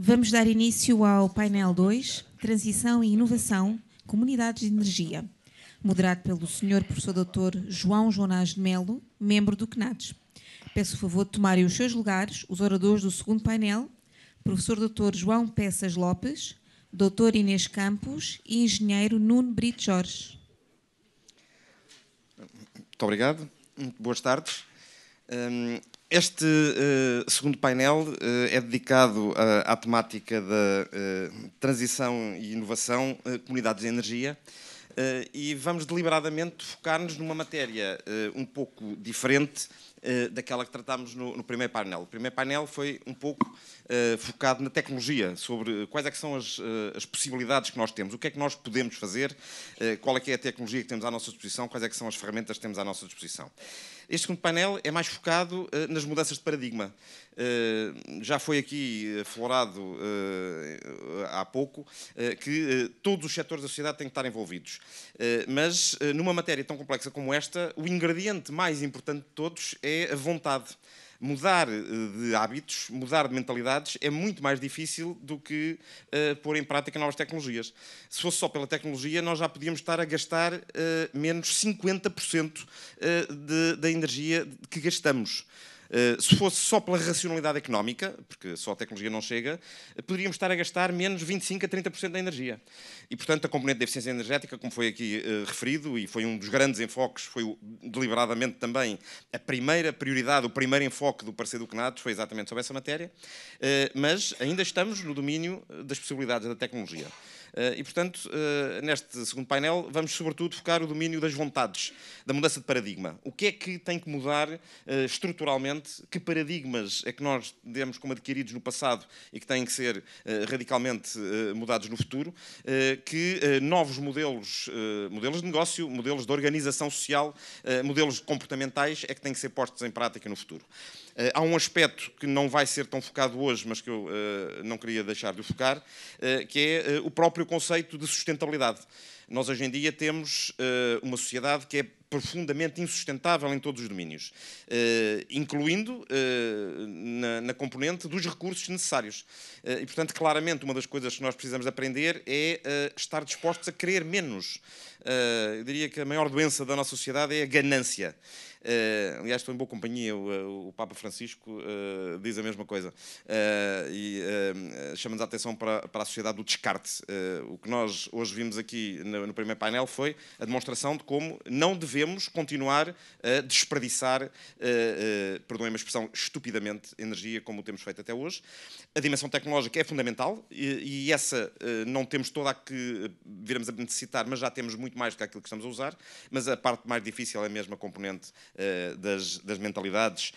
Vamos dar início ao painel 2, Transição e Inovação, Comunidades de Energia, moderado pelo Sr. Professor Dr. João Joanás de Melo, membro do CNADES. Peço o favor de tomarem os seus lugares os oradores do segundo painel, Professor Dr. João Peças Lopes, Dr. Inês Campos e Engenheiro Nuno Brito Jorge. Muito obrigado. Boas tardes. Este segundo painel é dedicado à temática da transição e inovação, comunidades de energia, e vamos deliberadamente focar-nos numa matéria um pouco diferente daquela que tratámos no primeiro painel. O primeiro painel foi um pouco focado na tecnologia, sobre quais é que são as possibilidades que nós temos, o que é que nós podemos fazer, qual é que é a tecnologia que temos à nossa disposição, quais é que são as ferramentas que temos à nossa disposição. Este segundo painel é mais focado nas mudanças de paradigma. Já foi aqui aflorado há pouco que todos os setores da sociedade têm que estar envolvidos. Mas numa matéria tão complexa como esta, o ingrediente mais importante de todos é a vontade. Mudar de hábitos, mudar de mentalidades é muito mais difícil do que pôr em prática novas tecnologias. Se fosse só pela tecnologia, nós já podíamos estar a gastar menos 50% da energia que gastamos. Se fosse só pela racionalidade económica, porque só a tecnologia não chega, poderíamos estar a gastar menos 25% a 30% da energia. E, portanto, a componente de eficiência energética, como foi aqui referido, e foi um dos grandes enfoques, foi deliberadamente também a primeira prioridade, o primeiro enfoque do parecer do CNADES, foi exatamente sobre essa matéria, mas ainda estamos no domínio das possibilidades da tecnologia. E, portanto, neste segundo painel, vamos sobretudo focar o domínio das vontades, da mudança de paradigma. O que é que tem que mudar estruturalmente? Que paradigmas é que nós demos como adquiridos no passado e que têm que ser radicalmente mudados no futuro? Que novos modelos de negócio, modelos de organização social, modelos comportamentais é que têm que ser postos em prática no futuro. Há um aspecto que não vai ser tão focado hoje, mas que eu não queria deixar de focar, que é o próprio conceito de sustentabilidade. Nós hoje em dia temos uma sociedade que é profundamente insustentável em todos os domínios, incluindo na componente dos recursos necessários. E, portanto, claramente, uma das coisas que nós precisamos aprender é estar dispostos a querer menos. Eu diria que a maior doença da nossa sociedade é a ganância. Aliás, estou em boa companhia, o Papa Francisco diz a mesma coisa e chama-nos a atenção para a sociedade do descarte. O que nós hoje vimos aqui no primeiro painel foi a demonstração de como não devemos continuar a desperdiçar, perdoem-me a expressão, estupidamente energia como o temos feito até hoje. A dimensão tecnológica é fundamental e essa não temos toda a que viremos a necessitar, mas já temos muito mais do que aquilo que estamos a usar, mas a parte mais difícil é mesmo a componente das mentalidades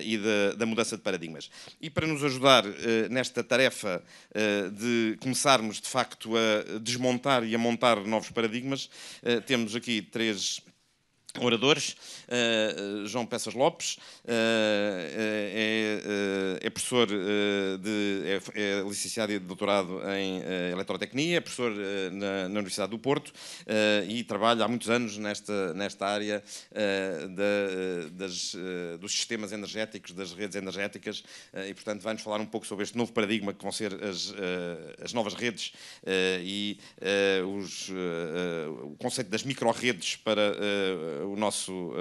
e da mudança de paradigmas. E para nos ajudar nesta tarefa de começarmos, de facto, a desmontar e a montar novos paradigmas, temos aqui três oradores. João Peças Lopes é professor, é licenciado e doutorado em Eletrotecnia, é professor na Universidade do Porto e trabalha há muitos anos nesta área dos sistemas energéticos, das redes energéticas e, portanto, vai-nos falar um pouco sobre este novo paradigma que vão ser as novas redes e o conceito das micro-redes para o nosso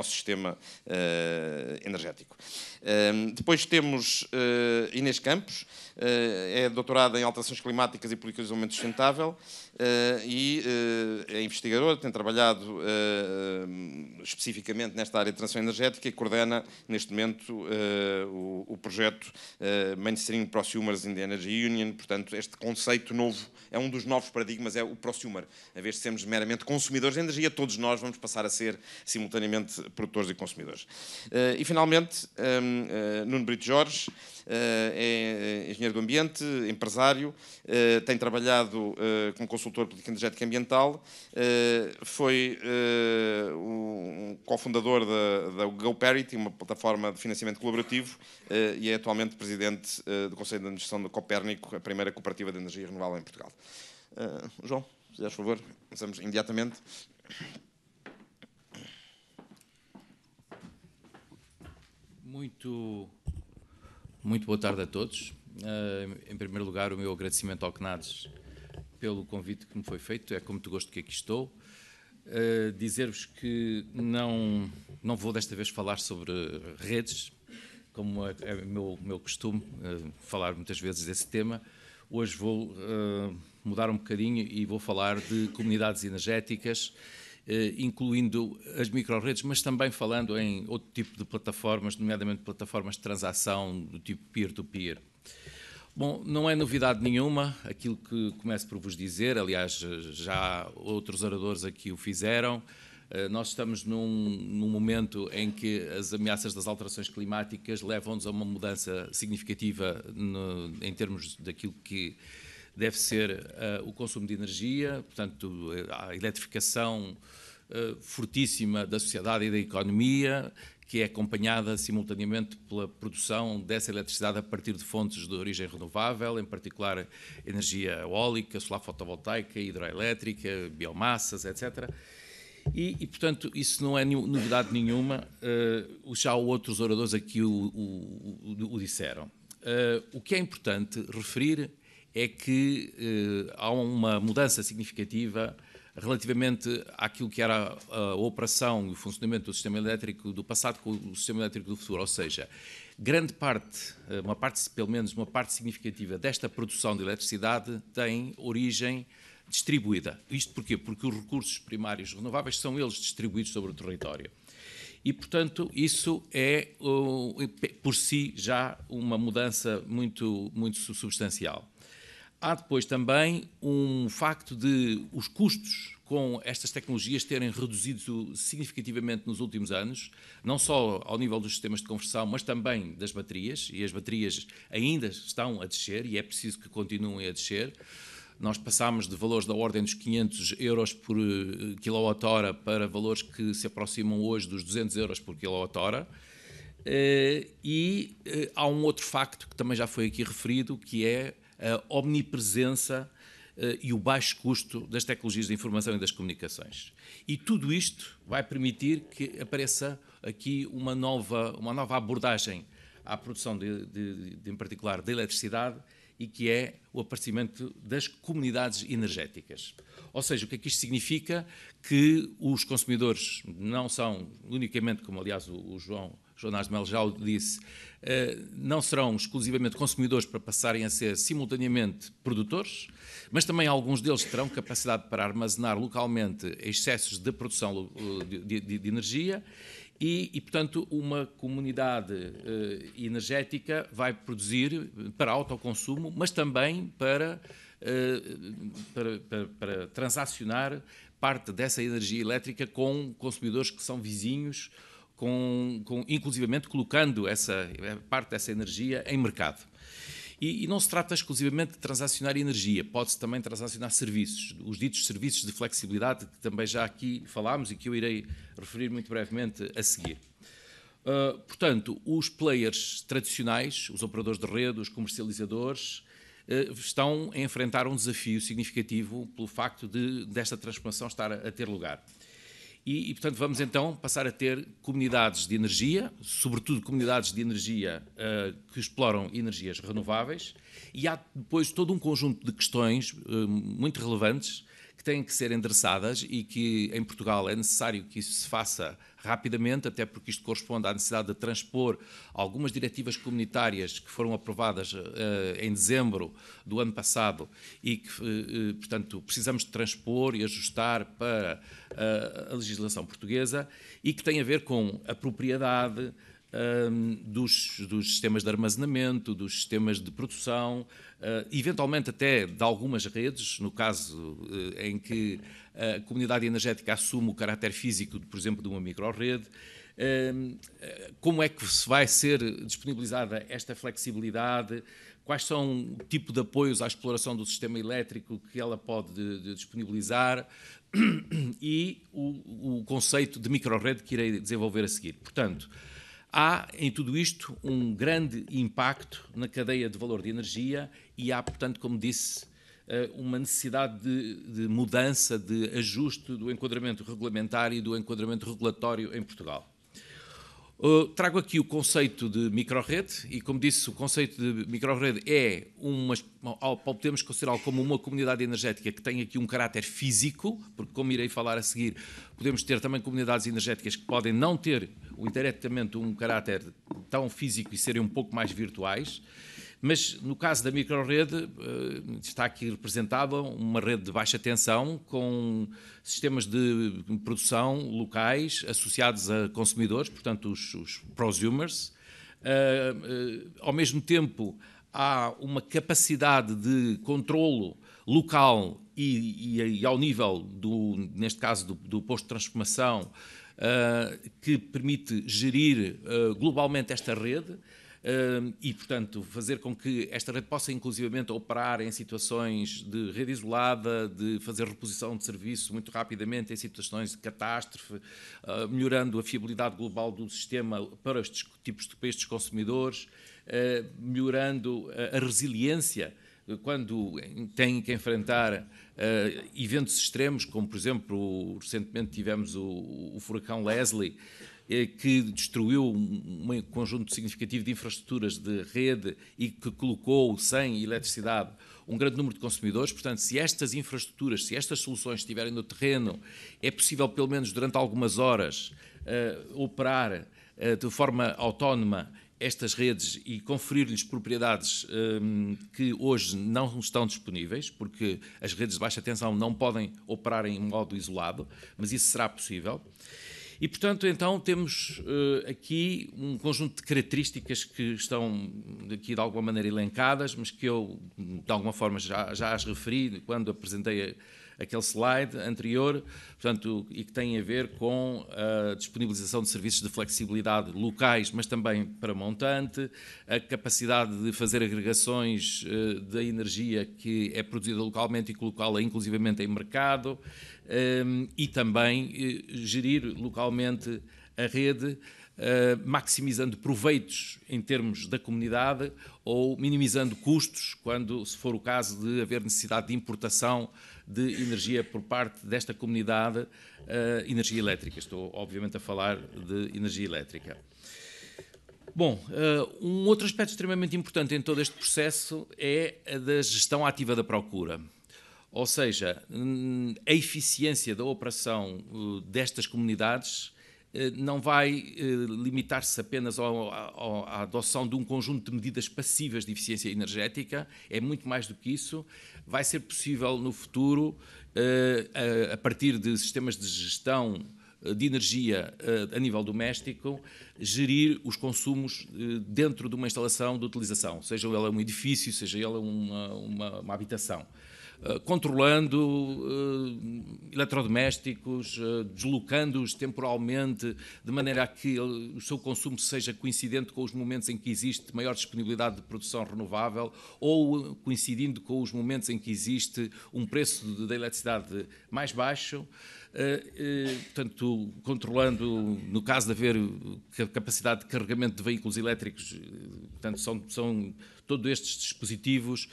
sistema energético. Depois temos Inês Campos, é doutorada em alterações climáticas e políticas de desenvolvimento sustentável e é investigadora, tem trabalhado especificamente nesta área de transição energética e coordena neste momento o projeto Mainstream Prosumers in the Energy Union. Portanto, este conceito novo é um dos novos paradigmas, é o prosumer. Em vez de sermos meramente consumidores de energia, todos nós vamos passar a ser simultaneamente produtores e consumidores. E finalmente, Nuno Brito Jorge é engenheiro do ambiente, empresário, tem trabalhado como consultor de política energética e ambiental, foi um cofundador da GoParity, uma plataforma de financiamento colaborativo, e é atualmente presidente do Conselho de Administração da Copérnico, a primeira cooperativa de energia renovável em Portugal. João, se fizeres favor, começamos imediatamente. Muito boa tarde a todos. Em primeiro lugar, o meu agradecimento ao CNADES pelo convite que me foi feito. É com muito gosto que aqui estou. Dizer-vos que não vou desta vez falar sobre redes, como é meu costume, falar muitas vezes desse tema. Hoje vou mudar um bocadinho e vou falar de comunidades energéticas, incluindo as microredes, mas também falando em outro tipo de plataformas, nomeadamente plataformas de transação do tipo peer-to-peer. Bom, não é novidade nenhuma aquilo que começo por vos dizer, aliás, já outros oradores aqui o fizeram. Nós estamos num momento em que as ameaças das alterações climáticas levam-nos a uma mudança significativa em termos daquilo que deve ser o consumo de energia, portanto, a eletrificação fortíssima da sociedade e da economia, que é acompanhada simultaneamente pela produção dessa eletricidade a partir de fontes de origem renovável, em particular energia eólica, solar fotovoltaica, hidroelétrica, biomassas, etc. E, portanto, isso não é novidade nenhuma, já outros oradores aqui o disseram. O que é importante referir é que há uma mudança significativa relativamente àquilo que era a operação e o funcionamento do sistema elétrico do passado com o sistema elétrico do futuro, ou seja, grande parte, pelo menos uma parte significativa desta produção de eletricidade tem origem distribuída. Isto porquê? Porque os recursos primários renováveis são eles distribuídos sobre o território. E, portanto, isso é, por si, já uma mudança muito substancial. Há depois também um facto de os custos com estas tecnologias terem reduzido significativamente nos últimos anos, não só ao nível dos sistemas de conversão, mas também das baterias, e as baterias ainda estão a descer e é preciso que continuem a descer. Nós passámos de valores da ordem dos 500 euros por quilowatt-hora para valores que se aproximam hoje dos 200 euros por quilowatt-hora. E há um outro facto que também já foi aqui referido, que é a omnipresença e o baixo custo das tecnologias de informação e das comunicações. E tudo isto vai permitir que apareça aqui uma nova abordagem à produção, em particular, de eletricidade, e que é o aparecimento das comunidades energéticas. Ou seja, o que é que isto significa? Que os consumidores não são unicamente, como aliás o João Jonas de Melo já o disse, não serão exclusivamente consumidores para passarem a ser simultaneamente produtores, mas também alguns deles terão capacidade para armazenar localmente excessos de produção de energia e, portanto, uma comunidade energética vai produzir para autoconsumo, mas também para transacionar parte dessa energia elétrica com consumidores que são vizinhos, inclusivamente colocando parte dessa energia em mercado. E não se trata exclusivamente de transacionar energia, pode-se também transacionar serviços, os ditos serviços de flexibilidade, que também já aqui falámos e que eu irei referir muito brevemente a seguir. Portanto, os players tradicionais, os operadores de rede, os comercializadores, estão a enfrentar um desafio significativo pelo facto desta transformação estar a ter lugar. E, portanto, vamos então passar a ter comunidades de energia, sobretudo comunidades de energia que exploram energias renováveis, e há depois todo um conjunto de questões muito relevantes que têm que ser endereçadas e que em Portugal é necessário que isso se faça rapidamente, até porque isto corresponde à necessidade de transpor algumas diretivas comunitárias que foram aprovadas em dezembro do ano passado e que, portanto, precisamos de transpor e ajustar para a legislação portuguesa e que tem a ver com a propriedade dos sistemas de armazenamento, dos sistemas de produção, eventualmente até de algumas redes, no caso em que a comunidade energética assume o caráter físico, por exemplo, de uma microrrede. Como é que se vai ser disponibilizada esta flexibilidade? Quais são o tipo de apoios à exploração do sistema elétrico que ela pode disponibilizar? E o conceito de microrrede que irei desenvolver a seguir. Portanto, há em tudo isto um grande impacto na cadeia de valor de energia e há, portanto, como disse, uma necessidade de mudança, de ajuste do enquadramento regulamentar e do enquadramento regulatório em Portugal. Trago aqui o conceito de microrrede e, como disse, o conceito de microrrede é podemos considerá-lo como uma comunidade energética que tem aqui um caráter físico, porque, como irei falar a seguir, podemos ter também comunidades energéticas que podem não ter indiretamente um caráter tão físico e serem um pouco mais virtuais. Mas, no caso da microrrede, está aqui representada uma rede de baixa tensão com sistemas de produção locais associados a consumidores, portanto, os prosumers. Ao mesmo tempo, há uma capacidade de controlo local e ao nível, neste caso, do posto de transformação, que permite gerir globalmente esta rede. E, portanto, fazer com que esta rede possa, inclusivamente, operar em situações de rede isolada, de fazer reposição de serviço muito rapidamente em situações de catástrofe, melhorando a fiabilidade global do sistema para estes tipos de estes consumidores, melhorando a resiliência quando têm que enfrentar eventos extremos, como, por exemplo, recentemente tivemos o furacão Leslie, que destruiu um conjunto significativo de infraestruturas de rede e que colocou sem eletricidade um grande número de consumidores. Portanto, se estas infraestruturas, se estas soluções estiverem no terreno, é possível, pelo menos durante algumas horas, operar de forma autónoma estas redes e conferir-lhes propriedades que hoje não estão disponíveis, porque as redes de baixa tensão não podem operar em modo isolado, mas isso será possível. E, portanto, então, temos aqui um conjunto de características que estão aqui de alguma maneira elencadas, mas que eu, de alguma forma, já as referi quando apresentei aquele slide anterior, portanto, e que têm a ver com a disponibilização de serviços de flexibilidade locais, mas também para montante, a capacidade de fazer agregações da energia que é produzida localmente e colocá-la inclusivamente em mercado, e também gerir localmente a rede, maximizando proveitos em termos da comunidade ou minimizando custos quando, se for o caso de haver necessidade de importação de energia por parte desta comunidade, energia elétrica. Estou, obviamente, a falar de energia elétrica. Bom, um outro aspecto extremamente importante em todo este processo é a da gestão ativa da procura. Ou seja, a eficiência da operação destas comunidades não vai limitar-se apenas à adoção de um conjunto de medidas passivas de eficiência energética, é muito mais do que isso. Vai ser possível no futuro, a partir de sistemas de gestão de energia a nível doméstico, gerir os consumos dentro de uma instalação de utilização, seja ela um edifício, seja ela uma habitação. Controlando eletrodomésticos, deslocando-os temporalmente, de maneira a que o seu consumo seja coincidente com os momentos em que existe maior disponibilidade de produção renovável ou coincidindo com os momentos em que existe um preço da eletricidade mais baixo. Portanto, controlando, no caso de haver capacidade de carregamento de veículos elétricos, portanto, são todos estes dispositivos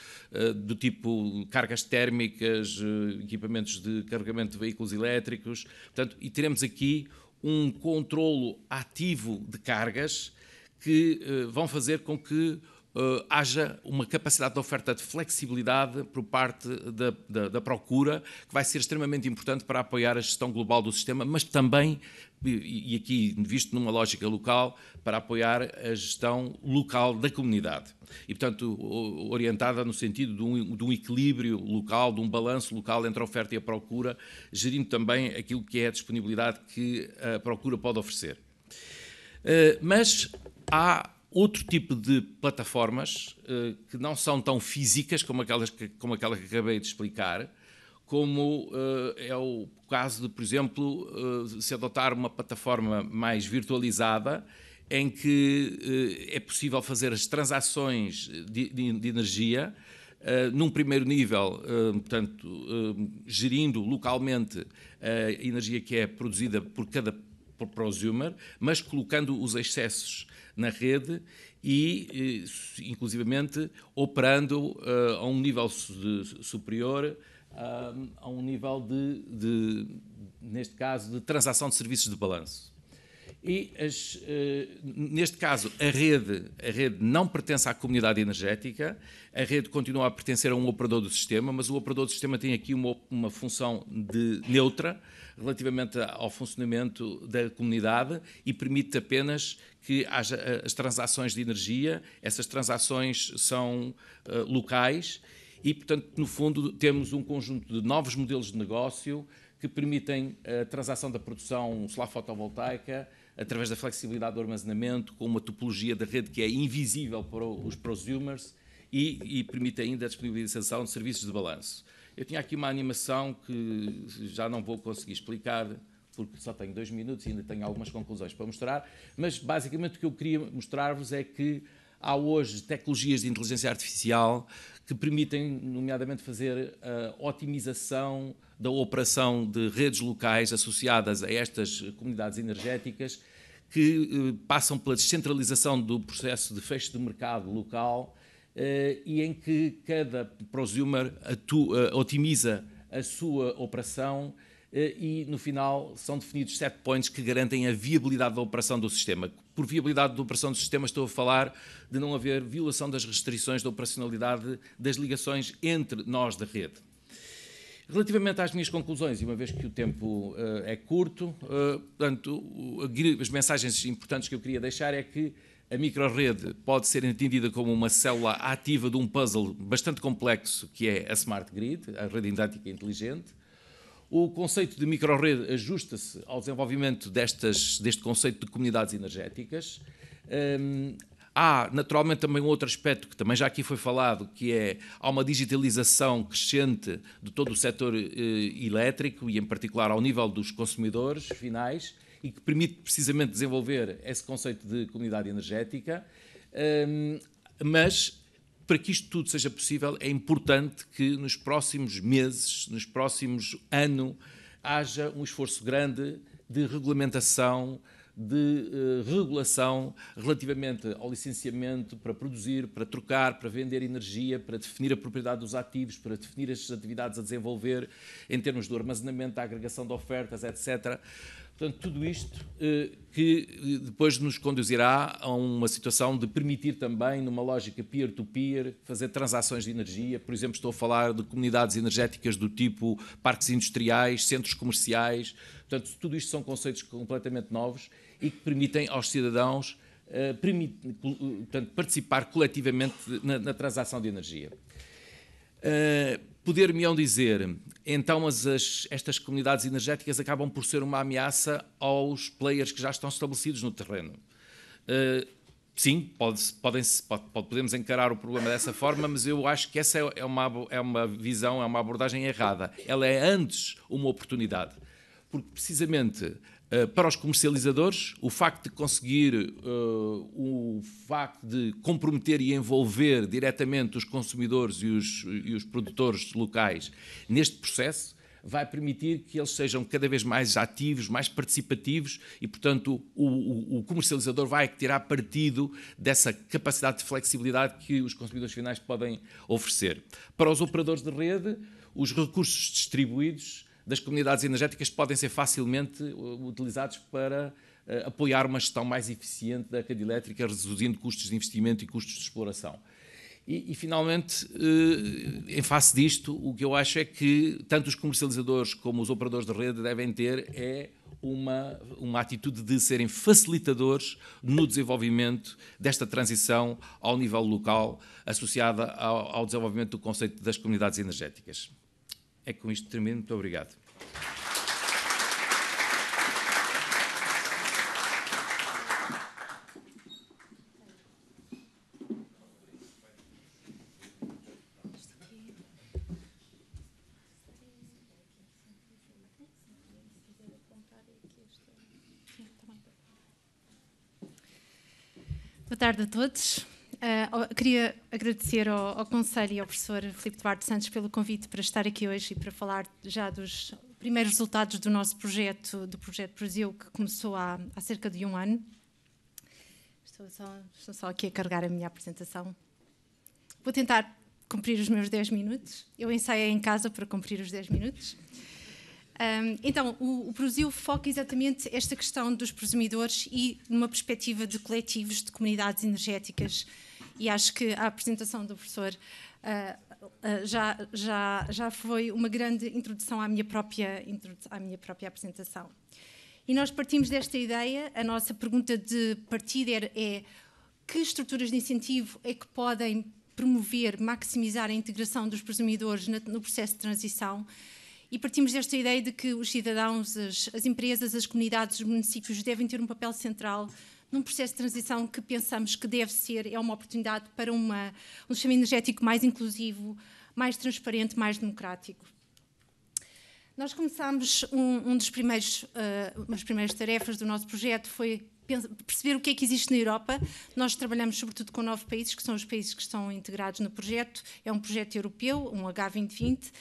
do tipo cargas térmicas, equipamentos de carregamento de veículos elétricos, portanto, e teremos aqui um controlo ativo de cargas que vão fazer com que haja uma capacidade de oferta de flexibilidade por parte da procura, que vai ser extremamente importante para apoiar a gestão global do sistema, mas também, e aqui visto numa lógica local, para apoiar a gestão local da comunidade. E, portanto, orientada no sentido de um equilíbrio local, de um balanço local entre a oferta e a procura, gerindo também aquilo que é a disponibilidade que a procura pode oferecer. Mas há outro tipo de plataformas que não são tão físicas como aquela que acabei de explicar, como é o caso de, por exemplo, se adotar uma plataforma mais virtualizada, em que é possível fazer as transações de energia, num primeiro nível, portanto, gerindo localmente a energia que é produzida por cada prosumer, mas colocando os excessos na rede e, inclusivamente, operando a um nível superior, a um nível neste caso, de transação de serviços de balanço. E, neste caso, a rede não pertence à comunidade energética, a rede continua a pertencer a um operador do sistema, mas o operador do sistema tem aqui uma função neutra relativamente ao funcionamento da comunidade e permite apenas que haja as transações de energia. Essas transações são locais e, portanto, no fundo, temos um conjunto de novos modelos de negócio que permitem a transação da produção solar fotovoltaica através da flexibilidade do armazenamento, com uma topologia da rede que é invisível para os prosumers e permite ainda a disponibilização de serviços de balanço. Eu tinha aqui uma animação que já não vou conseguir explicar, porque só tenho 2 minutos e ainda tenho algumas conclusões para mostrar, mas basicamente o que eu queria mostrar-vos é que há hoje tecnologias de inteligência artificial que permitem, nomeadamente, fazer a otimização da operação de redes locais associadas a estas comunidades energéticas que passam pela descentralização do processo de fecho de mercado local e em que cada prosumer otimiza a sua operação e, no final, são definidos set points que garantem a viabilidade da operação do sistema. Por viabilidade da operação do sistema estou a falar de não haver violação das restrições da operacionalidade das ligações entre nós da rede. Relativamente às minhas conclusões, e uma vez que o tempo é curto, portanto, as mensagens importantes que eu queria deixar é que a microrrede pode ser entendida como uma célula ativa de um puzzle bastante complexo, que é a Smart Grid, a rede elétrica inteligente. O conceito de microrrede ajusta-se ao desenvolvimento deste conceito de comunidades energéticas. Há, naturalmente, também um outro aspecto que também já aqui foi falado, que é há uma digitalização crescente de todo o setor elétrico e, em particular, ao nível dos consumidores finais e que permite precisamente desenvolver esse conceito de comunidade energética, mas para que isto tudo seja possível é importante que nos próximos meses, nos próximos anos, haja um esforço grande de regulamentação, de regulação relativamente ao licenciamento para produzir, para trocar, para vender energia, para definir a propriedade dos ativos, para definir as atividades a desenvolver em termos do armazenamento, da agregação de ofertas, etc. Portanto, tudo isto que depois nos conduzirá a uma situação de permitir também, numa lógica peer-to-peer, fazer transações de energia. Por exemplo, estou a falar de comunidades energéticas do tipo parques industriais, centros comerciais. Portanto, tudo isto são conceitos completamente novos e que permitem aos cidadãos participar coletivamente na transação de energia. Poder-me-ão dizer, então, mas estas comunidades energéticas acabam por ser uma ameaça aos players que já estão estabelecidos no terreno. Sim, podemos encarar o problema dessa forma, mas eu acho que essa é uma visão, é uma abordagem errada. Ela é antes uma oportunidade, porque precisamente para os comercializadores, o facto de conseguir, o facto de comprometer e envolver diretamente os consumidores e os produtores locais neste processo vai permitir que eles sejam cada vez mais ativos, mais participativos e, portanto, o comercializador vai tirar partido dessa capacidade de flexibilidade que os consumidores finais podem oferecer. Para os operadores de rede, os recursos distribuídos das comunidades energéticas podem ser facilmente utilizados para apoiar uma gestão mais eficiente da rede elétrica, reduzindo custos de investimento e custos de exploração. E finalmente, em face disto, o que eu acho é que tanto os comercializadores como os operadores de rede devem ter uma atitude de serem facilitadores no desenvolvimento desta transição ao nível local, associada ao desenvolvimento do conceito das comunidades energéticas. É com isto que termino. Muito obrigado. Boa tarde a todos. Queria agradecer ao Conselho e ao professor Filipe Duarte Santos pelo convite para estar aqui hoje e para falar já dos primeiros resultados do nosso projeto, do projeto Proseu, que começou há cerca de 1 ano. Estou só aqui a carregar a minha apresentação. Vou tentar cumprir os meus 10 minutos. Eu ensaiei em casa para cumprir os 10 minutos. Então, o Proseu foca exatamente esta questão dos prosumidores e numa perspectiva de coletivos, de comunidades energéticas, e acho que a apresentação do professor já foi uma grande introdução à minha própria apresentação. E nós partimos desta ideia, a nossa pergunta de partida é que estruturas de incentivo é que podem promover, maximizar a integração dos prosumidores no processo de transição, e partimos desta ideia de que os cidadãos, as empresas, as comunidades, os municípios devem ter um papel central num processo de transição que pensamos que deve ser, é uma oportunidade para um sistema energético mais inclusivo, mais transparente, mais democrático. Nós começámos, uma das primeiras tarefas do nosso projeto foi perceber o que é que existe na Europa. Nós trabalhamos sobretudo com 9 países, que são os países que estão integrados no projeto. É um projeto europeu, um H2020,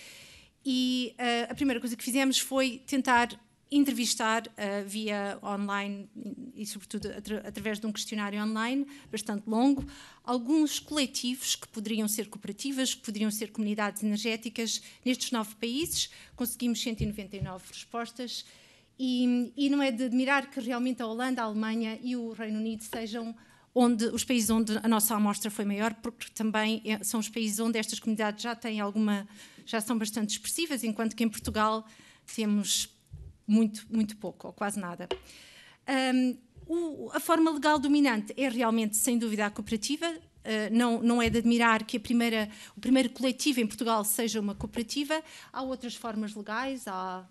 e a primeira coisa que fizemos foi tentar entrevistar via online e sobretudo através de um questionário online bastante longo, alguns coletivos que poderiam ser cooperativas, que poderiam ser comunidades energéticas nestes 9 países. Conseguimos 199 respostas e não é de admirar que realmente a Holanda, a Alemanha e o Reino Unido sejam os países onde a nossa amostra foi maior, porque também são os países onde estas comunidades já são bastante expressivas, enquanto que em Portugal temos muito pouco, ou quase nada. A forma legal dominante é realmente, sem dúvida, a cooperativa. Não é de admirar que o primeiro coletivo em Portugal seja uma cooperativa. Há outras formas legais, há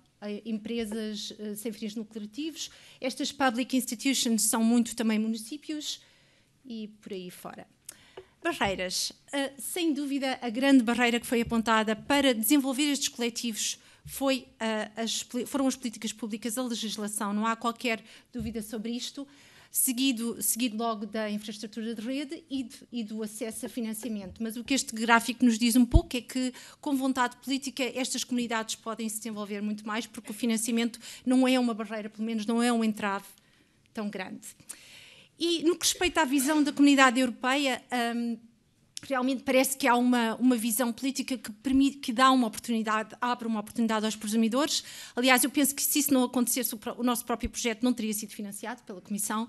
empresas sem fins lucrativos. Estas public institutions são muito também municípios e por aí fora. Barreiras. Sem dúvida, a grande barreira que foi apontada para desenvolver estes coletivos foram as políticas públicas, a legislação, não há qualquer dúvida sobre isto, seguido logo da infraestrutura de rede e do acesso a financiamento. Mas o que este gráfico nos diz um pouco é que, com vontade política, estas comunidades podem se desenvolver muito mais, porque o financiamento não é uma barreira, pelo menos não é um entrave tão grande. E no que respeita à visão da comunidade europeia, realmente parece que há uma visão política que dá uma oportunidade, abre uma oportunidade aos prosumidores. Aliás, eu penso que se isso não acontecesse, o nosso próprio projeto não teria sido financiado pela Comissão.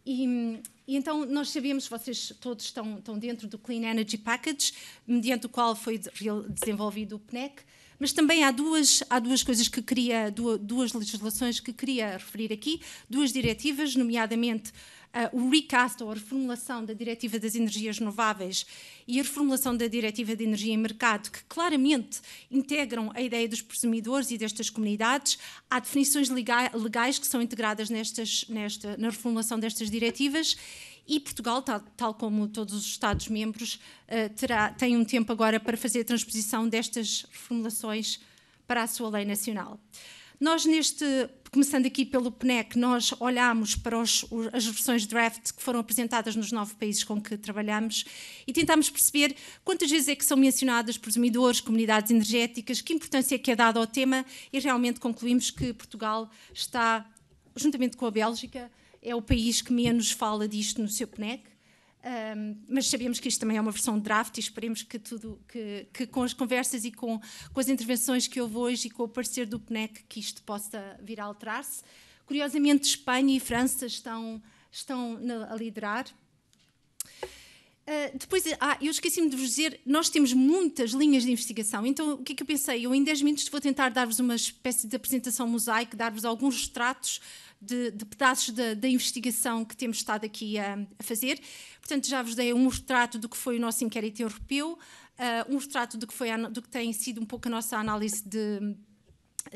E então nós sabemos, vocês todos estão dentro do Clean Energy Package, mediante o qual foi desenvolvido o PNEC, mas também há duas coisas que duas legislações que queria referir aqui, 2 diretivas, nomeadamente o recast ou a reformulação da Diretiva das Energias Renováveis e a reformulação da Diretiva de Energia em Mercado, que claramente integram a ideia dos prosumidores e destas comunidades. Há definições legais que são integradas na reformulação destas diretivas, e Portugal, tal como todos os Estados-membros, tem um tempo agora para fazer a transposição destas reformulações para a sua lei nacional. Nós, começando aqui pelo PNEC, nós olhámos para as versões draft que foram apresentadas nos 9 países com que trabalhamos e tentámos perceber quantas vezes é que são mencionadas prosumidores, comunidades energéticas, que importância é que é dada ao tema, e realmente concluímos que Portugal está, juntamente com a Bélgica, é o país que menos fala disto no seu PNEC. Mas sabemos que isto também é uma versão de draft e esperemos que com as conversas e com as intervenções que houve hoje e com o parecer do PNEC que isto possa vir a alterar-se. Curiosamente, Espanha e França estão a liderar. Depois, eu esqueci-me de vos dizer, nós temos muitas linhas de investigação, então o que é que eu pensei? Eu em 10 minutos vou tentar dar-vos uma espécie de apresentação mosaico, dar-vos alguns retratos de pedaços da investigação que temos estado aqui a fazer. Portanto, já vos dei um retrato do que foi o nosso inquérito europeu, um retrato do que tem sido um pouco a nossa análise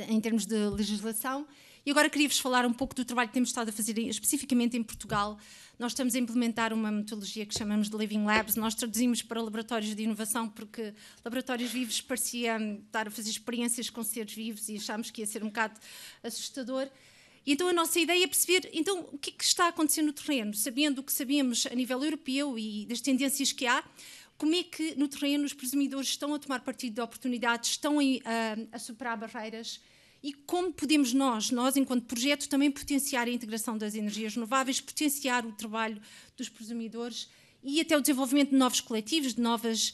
em termos de legislação. E agora queria-vos falar um pouco do trabalho que temos estado a fazer especificamente em Portugal. Nós estamos a implementar uma metodologia que chamamos de Living Labs. Nós traduzimos para laboratórios de inovação porque laboratórios vivos parecia estar a fazer experiências com seres vivos e achámos que ia ser um bocado assustador. E então a nossa ideia é perceber então, o que é que está acontecendo no terreno, sabendo o que sabemos a nível europeu e das tendências que há, como é que no terreno os prosumidores estão a tomar partido de oportunidades, estão a superar barreiras, e como podemos nós, enquanto projeto, também potenciar a integração das energias renováveis, potenciar o trabalho dos prosumidores e até o desenvolvimento de novos coletivos, de novas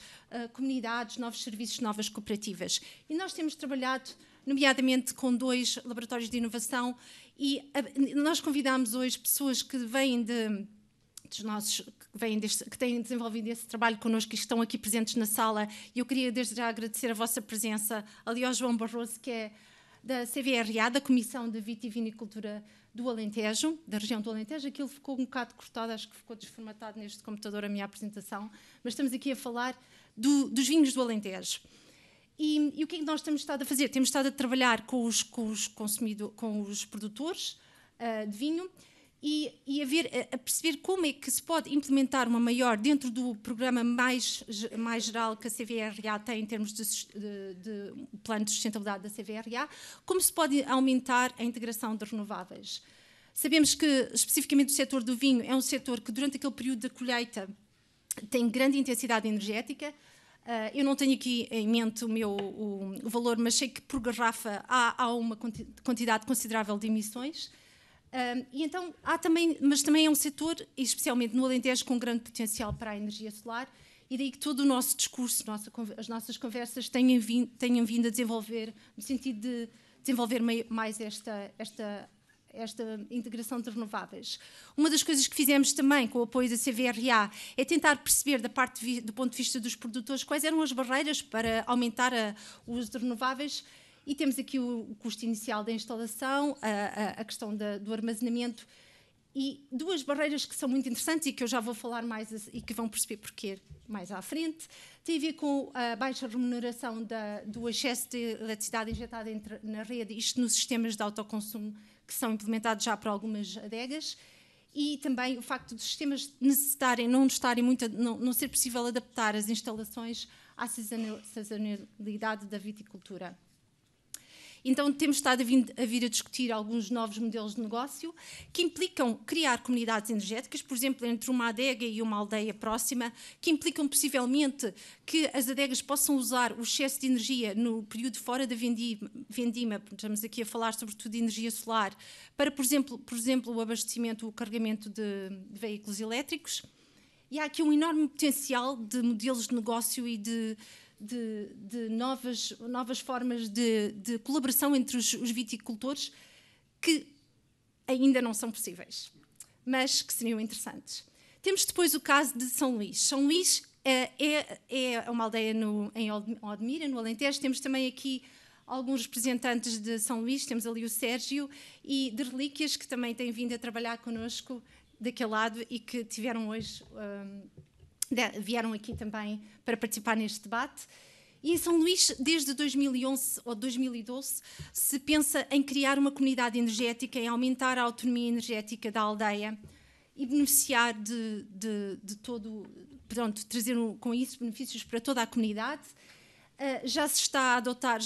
comunidades, novos serviços, novas cooperativas. E nós temos trabalhado nomeadamente com 2 laboratórios de inovação, e nós convidamos hoje pessoas que vêm que têm desenvolvido esse trabalho connosco e estão aqui presentes na sala, e eu queria desde já agradecer a vossa presença, ali ao João Barroso, que é da CVRA, da Comissão de Vitivinicultura do Alentejo, da região do Alentejo. Aquilo ficou um bocado cortado, acho que ficou desformatado neste computador a minha apresentação, mas estamos aqui a falar dos vinhos do Alentejo. E o que é que nós temos estado a fazer? Temos estado a trabalhar com os produtores de vinho e a perceber como é que se pode implementar uma maior, dentro do programa mais geral que a CVRA tem em termos de plano de sustentabilidade da CVRA, como se pode aumentar a integração de renováveis. Sabemos que, especificamente, o setor do vinho é um setor que, durante aquele período da colheita, tem grande intensidade energética. Eu não tenho aqui em mente o valor, mas sei que por garrafa há uma quantidade considerável de emissões. E então mas também é um setor, especialmente no Alentejo, com grande potencial para a energia solar, e daí que todo o nosso discurso, as nossas conversas tenham vindo a desenvolver, no sentido de desenvolver mais esta integração de renováveis. Uma das coisas que fizemos também com o apoio da CVRA é tentar perceber, do ponto de vista dos produtores, quais eram as barreiras para aumentar o uso de renováveis. E temos aqui o custo inicial da instalação, a questão do armazenamento, e 2 barreiras que são muito interessantes e que eu já vou falar mais e que vão perceber porquê mais à frente. Tem a ver com a baixa remuneração do excesso de eletricidade injetada na rede, isto nos sistemas de autoconsumo que são implementados já por algumas adegas, e também o facto dos sistemas não ser possível adaptar as instalações à sazonalidade da viticultura. Então, temos estado a vir a discutir alguns novos modelos de negócio que implicam criar comunidades energéticas, por exemplo, entre uma adega e uma aldeia próxima, que implicam possivelmente que as adegas possam usar o excesso de energia no período fora da vendima, estamos aqui a falar sobretudo de energia solar, para, por exemplo, o abastecimento, o carregamento de veículos elétricos. E há aqui um enorme potencial de modelos de negócio e de novas formas de colaboração entre os viticultores que ainda não são possíveis, mas que seriam interessantes. Temos depois o caso de São Luís. São Luís é uma aldeia em Odmira, no Alentejo. Temos também aqui alguns representantes de São Luís, temos ali o Sérgio, e de Relíquias, que também têm vindo a trabalhar connosco daquele lado e que tiveram hoje... vieram aqui também para participar neste debate. E em São Luís, desde 2011 ou 2012, se pensa em criar uma comunidade energética, em aumentar a autonomia energética da aldeia e beneficiar de todo, pronto, trazer com isso benefícios para toda a comunidade. Já se está a adotar,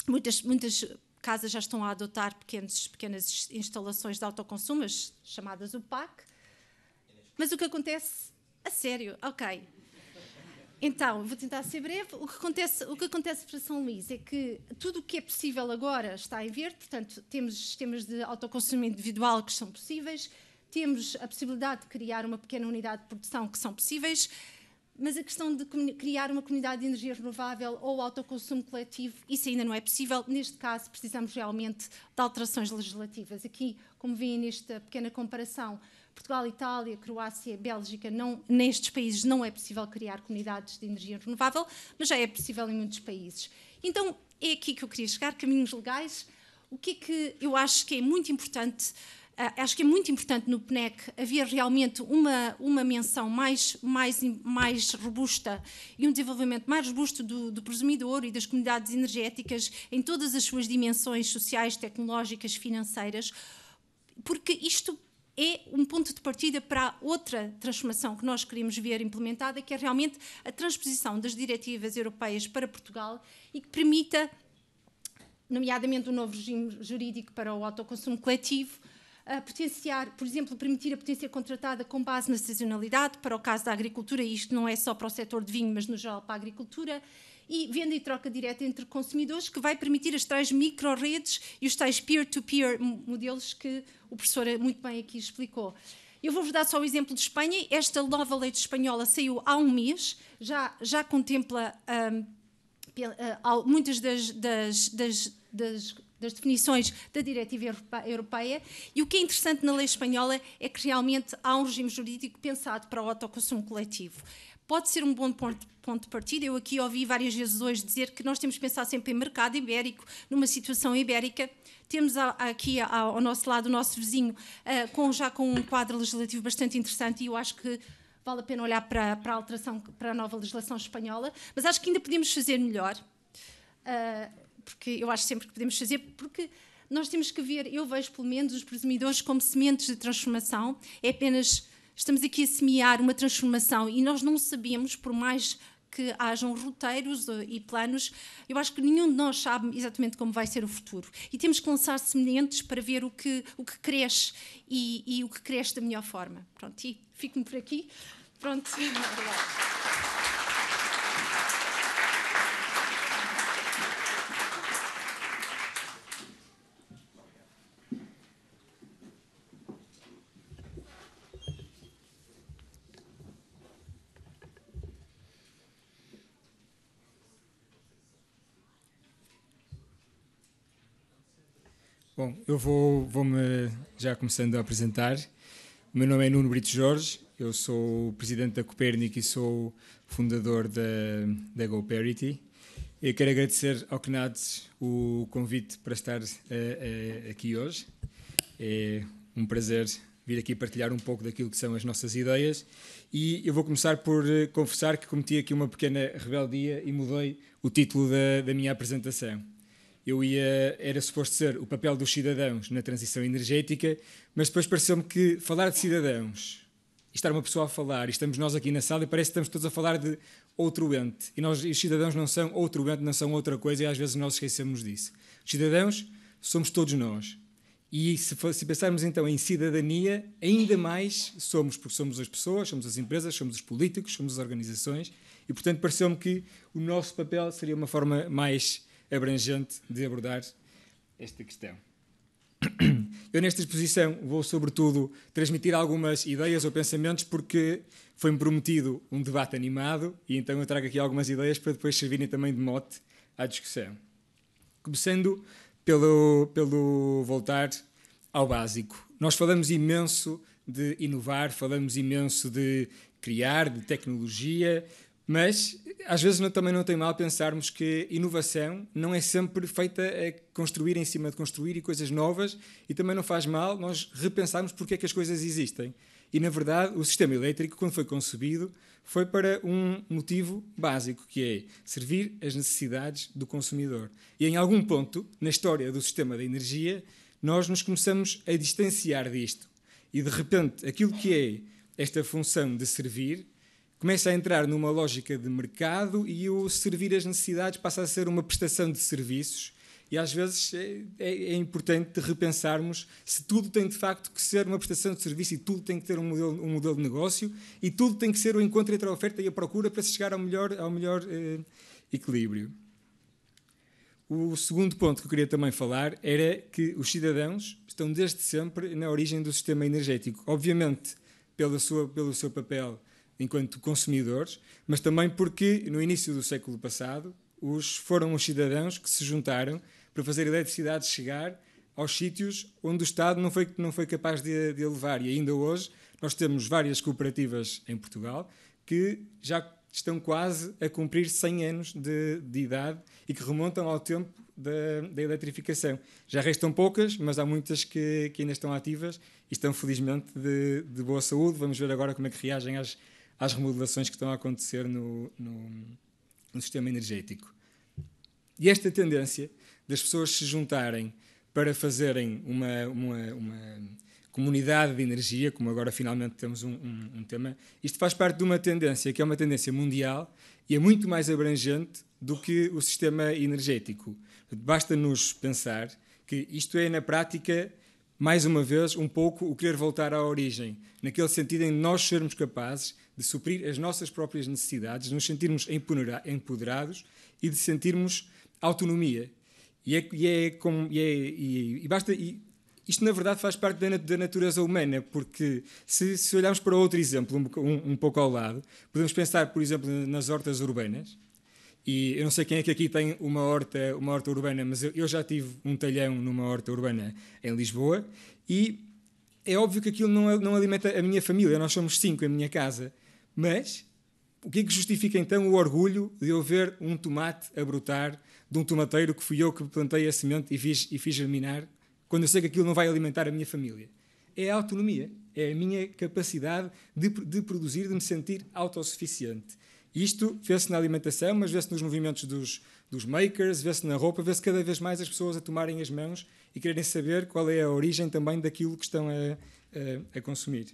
muitas casas já estão a adotar pequenas instalações de autoconsumo, chamadas UPAC. Mas o que acontece... A sério? Ok. Então, vou tentar ser breve. O que acontece para São Luís é que tudo o que é possível agora está em verde, portanto, temos sistemas de autoconsumo individual que são possíveis, temos a possibilidade de criar uma pequena unidade de produção que são possíveis, mas a questão de criar uma comunidade de energia renovável ou autoconsumo coletivo, isso ainda não é possível. Neste caso, precisamos realmente de alterações legislativas. Aqui, como veem nesta pequena comparação, Portugal, Itália, Croácia, Bélgica, nestes países não é possível criar comunidades de energia renovável, mas já é possível em muitos países. Então, é aqui que eu queria chegar, caminhos legais. O que é que eu acho que é muito importante? Acho que é muito importante no PNEC haver realmente uma menção mais robusta e um desenvolvimento mais robusto do presumidor e das comunidades energéticas em todas as suas dimensões sociais, tecnológicas, financeiras, porque isto é um ponto de partida para outra transformação que nós queremos ver implementada, que é realmente a transposição das diretivas europeias para Portugal e que permita, nomeadamente, um novo regime jurídico para o autoconsumo coletivo, potenciar, por exemplo, permitir a potência contratada com base na sazonalidade, para o caso da agricultura, e isto não é só para o setor de vinho, mas no geral para a agricultura, e venda e troca direta entre consumidores, que vai permitir as tais micro-redes e os tais peer-to-peer modelos que o professor muito bem aqui explicou. Eu vou-vos dar só o exemplo de Espanha. Esta nova lei espanhola saiu há um mês, já contempla muitas das definições da diretiva europeia, e o que é interessante na lei espanhola é que realmente há um regime jurídico pensado para o autoconsumo coletivo. Pode ser um bom ponto de partida. Eu aqui ouvi várias vezes hoje dizer que nós temos que pensar sempre em mercado ibérico, numa situação ibérica. Temos aqui ao nosso lado o nosso vizinho já com um quadro legislativo bastante interessante, e eu acho que vale a pena olhar para a alteração, para a nova legislação espanhola, mas acho que ainda podemos fazer melhor, porque eu acho sempre que podemos fazer, porque nós temos que ver, eu vejo pelo menos os presumidores como sementes de transformação, estamos aqui a semear uma transformação e nós não sabemos, por mais que hajam roteiros e planos, eu acho que nenhum de nós sabe exatamente como vai ser o futuro. E temos que lançar sementes para ver o que cresce e o que cresce da melhor forma. Pronto, e fico-me por aqui. Pronto. Bom, eu vou-me já começando a apresentar. O meu nome é Nuno Brito Jorge, eu sou o presidente da Copérnico e sou fundador da GoParity. Eu quero agradecer ao CNADS o convite para estar aqui hoje. É um prazer vir aqui partilhar um pouco daquilo que são as nossas ideias, e eu vou começar por confessar que cometi aqui uma pequena rebeldia e mudei o título da minha apresentação. Era suposto ser o papel dos cidadãos na transição energética, mas depois pareceu-me que falar de cidadãos, e estar uma pessoa a falar, e estamos nós aqui na sala e parece que estamos todos a falar de outro ente, e os cidadãos não são outro ente, não são outra coisa, e às vezes nós esquecemos disso. Os cidadãos somos todos nós, e se pensarmos então em cidadania, ainda mais somos, porque somos as pessoas, somos as empresas, somos os políticos, somos as organizações, e portanto pareceu-me que o nosso papel seria uma forma mais abrangente de abordar esta questão. Eu nesta exposição vou sobretudo transmitir algumas ideias ou pensamentos, porque foi-me prometido um debate animado, e então eu trago aqui algumas ideias para depois servirem também de mote à discussão. Começando pelo voltar ao básico. Nós falamos imenso de inovar, falamos imenso de criar, de tecnologia, mas às vezes também não tem mal pensarmos que inovação não é sempre feita a construir em cima de construir e coisas novas, e também não faz mal nós repensarmos porque é que as coisas existem. E, na verdade, o sistema elétrico, quando foi concebido, foi para um motivo básico, que é servir as necessidades do consumidor. E em algum ponto, na história do sistema da energia, nós nos começamos a distanciar disto. E, de repente, aquilo que é esta função de servir começa a entrar numa lógica de mercado, e o servir as necessidades passa a ser uma prestação de serviços, e às vezes é importante repensarmos se tudo tem de facto que ser uma prestação de serviço, e tudo tem que ter um modelo de negócio, e tudo tem que ser o encontro entre a oferta e a procura para se chegar ao melhor equilíbrio. O segundo ponto que eu queria também falar era que os cidadãos estão desde sempre na origem do sistema energético, obviamente pelo seu papel enquanto consumidores, mas também porque no início do século passado foram os cidadãos que se juntaram para fazer a eletricidade chegar aos sítios onde o Estado não foi capaz de levar. E ainda hoje nós temos várias cooperativas em Portugal que já estão quase a cumprir 100 anos de idade e que remontam ao tempo da eletrificação. Já restam poucas, mas há muitas que ainda estão ativas e estão felizmente de boa saúde. Vamos ver agora como é que reagem às remodelações que estão a acontecer no sistema energético. E esta tendência das pessoas se juntarem para fazerem uma comunidade de energia, como agora finalmente temos um tema, isto faz parte de uma tendência que é uma tendência mundial e é muito mais abrangente do que o sistema energético. Basta-nos pensar que isto é, na prática, mais uma vez, um pouco o querer voltar à origem, naquele sentido em nós sermos capazes de suprir as nossas próprias necessidades, de nos sentirmos empoderados e de sentirmos autonomia. Isto, na verdade, faz parte da natureza humana, porque se olharmos para outro exemplo, um pouco ao lado, podemos pensar, por exemplo, nas hortas urbanas, E eu não sei quem é que aqui tem uma horta urbana, mas eu já tive um talhão numa horta urbana em Lisboa, e é óbvio que aquilo não alimenta a minha família. Nós somos 5 em minha casa, mas o que é que justifica então o orgulho de eu ver um tomate a brotar de um tomateiro que fui eu que plantei a semente e fiz germinar, quando eu sei que aquilo não vai alimentar a minha família? É a autonomia, é a minha capacidade de produzir, de me sentir autossuficiente. Isto vê-se na alimentação, mas vê-se nos movimentos dos makers, vê-se na roupa, vê-se cada vez mais as pessoas a tomarem as mãos e quererem saber qual é a origem também daquilo que estão a consumir.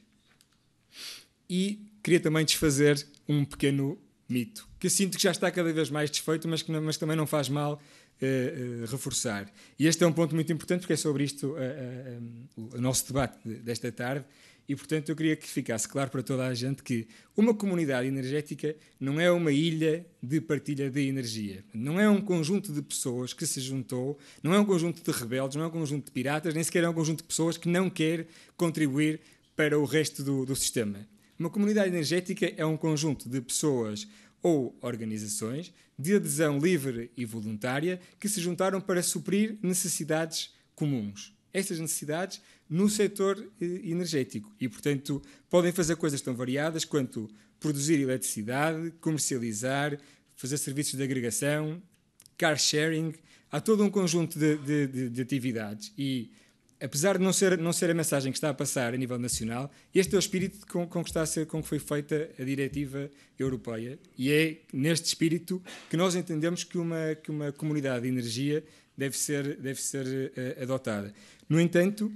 E queria também desfazer um pequeno mito, que eu sinto que já está cada vez mais desfeito, mas também não faz mal reforçar. E este é um ponto muito importante, porque é sobre isto o nosso debate desta tarde. E, portanto, eu queria que ficasse claro para toda a gente que uma comunidade energética não é uma ilha de partilha de energia. Não é um conjunto de pessoas que se juntou, não é um conjunto de rebeldes, não é um conjunto de piratas, nem sequer é um conjunto de pessoas que não quer contribuir para o resto do sistema. Uma comunidade energética é um conjunto de pessoas ou organizações de adesão livre e voluntária que se juntaram para suprir necessidades comuns. Essas necessidades no setor energético. E, portanto, podem fazer coisas tão variadas quanto produzir eletricidade, comercializar, fazer serviços de agregação, car sharing. Há todo um conjunto de atividades. E, apesar de não ser a mensagem que está a passar a nível nacional, este é o espírito com que foi feita a diretiva europeia. E é neste espírito que nós entendemos que uma comunidade de energia deve ser adotada. No entanto,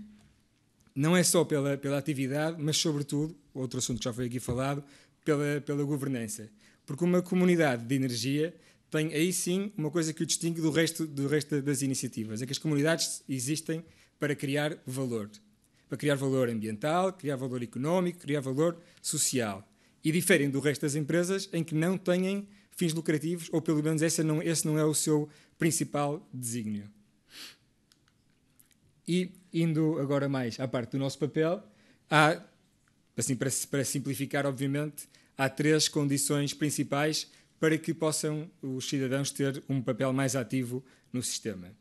não é só pela atividade, mas, sobretudo, outro assunto que já foi aqui falado, pela governança. Porque uma comunidade de energia tem, aí sim, uma coisa que o distingue do resto das iniciativas. É que as comunidades existem para criar valor. Para criar valor ambiental, criar valor económico, criar valor social. E diferem do resto das empresas em que não têm fins lucrativos, ou pelo menos esse não é o seu principal desígnio. E, indo agora mais à parte do nosso papel, há, assim, para simplificar, obviamente, há 3 condições principais para que possam os cidadãos ter um papel mais ativo no sistema.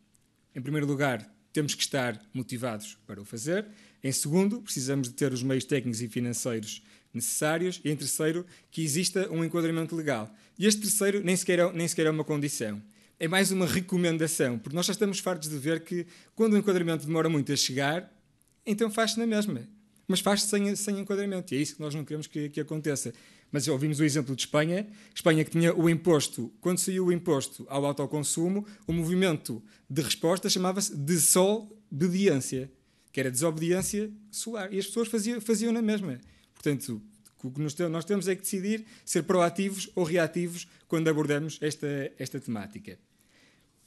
Em primeiro lugar, temos que estar motivados para o fazer. Em segundo, precisamos de ter os meios técnicos e financeiros necessários. E, em terceiro, que exista um enquadramento legal. E este terceiro nem sequer é uma condição. É mais uma recomendação, porque nós já estamos fartos de ver que quando o enquadramento demora muito a chegar, então faz-se na mesma. Mas faz-se sem enquadramento. E é isso que nós não queremos que aconteça. Mas já ouvimos o exemplo de Espanha. Espanha que tinha o imposto, quando saiu o imposto ao autoconsumo, o movimento de resposta chamava-se desobediência, que era desobediência solar. E as pessoas faziam na mesma. Portanto, o que nós temos é que decidir ser proativos ou reativos quando abordamos esta temática.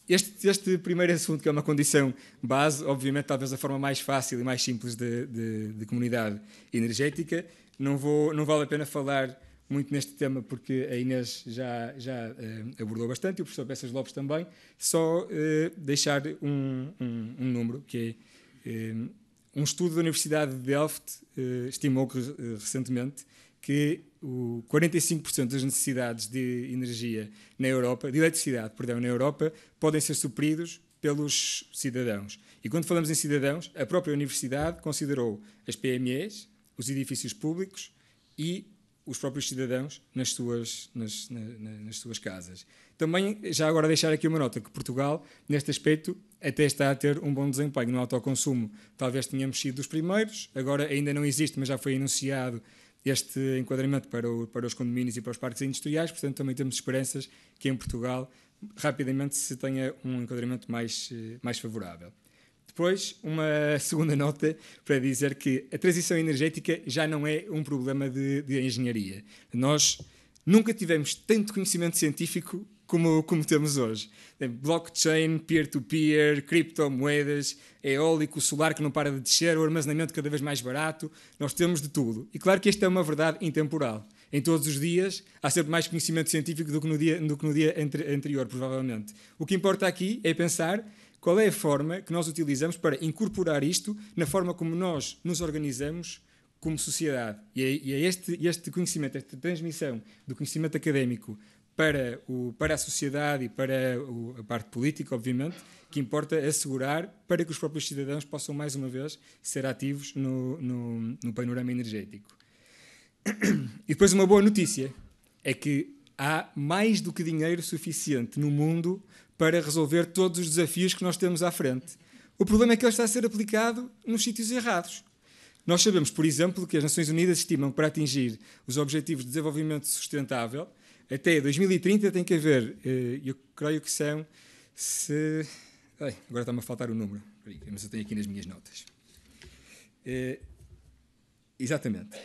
Este primeiro assunto, que é uma condição base, obviamente talvez a forma mais fácil e mais simples de comunidade energética, não vale a pena falar muito neste tema porque a Inês já abordou bastante e o professor Bessas Lopes também, só deixar um número, que é um estudo da Universidade de Delft estimou que recentemente que 45% das necessidades de energia na Europa, de eletricidade, na Europa, podem ser supridos pelos cidadãos. E quando falamos em cidadãos, a própria Universidade considerou as PMEs, os edifícios públicos e os próprios cidadãos nas suas casas. Também, já agora deixar aqui uma nota, que Portugal, neste aspecto, até está a ter um bom desempenho. No autoconsumo, talvez tenhamos sido dos primeiros, agora ainda não existe, mas já foi anunciado este enquadramento para os condomínios e para os parques industriais, portanto também temos esperanças que em Portugal rapidamente se tenha um enquadramento mais favorável. Depois, uma segunda nota para dizer que a transição energética já não é um problema de engenharia. Nós nunca tivemos tanto conhecimento científico como temos hoje. Blockchain, peer-to-peer, criptomoedas, eólico, solar que não para de descer, o armazenamento cada vez mais barato, nós temos de tudo. E claro que esta é uma verdade intemporal. Em todos os dias há sempre mais conhecimento científico do que no dia anterior, provavelmente. O que importa aqui é pensar qual é a forma que nós utilizamos para incorporar isto na forma como nós nos organizamos como sociedade. E é este conhecimento, esta transmissão do conhecimento académico para a sociedade e para a parte política, obviamente, que importa assegurar para que os próprios cidadãos possam, mais uma vez, ser ativos no panorama energético. E depois uma boa notícia é que há mais do que dinheiro suficiente no mundo para resolver todos os desafios que nós temos à frente. O problema é que ele está a ser aplicado nos sítios errados. Nós sabemos, por exemplo, que as Nações Unidas estimam que para atingir os Objetivos de Desenvolvimento Sustentável, até 2030 tem que haver, eu creio que são... agora está-me a faltar o número, mas eu tenho aqui nas minhas notas. Exatamente.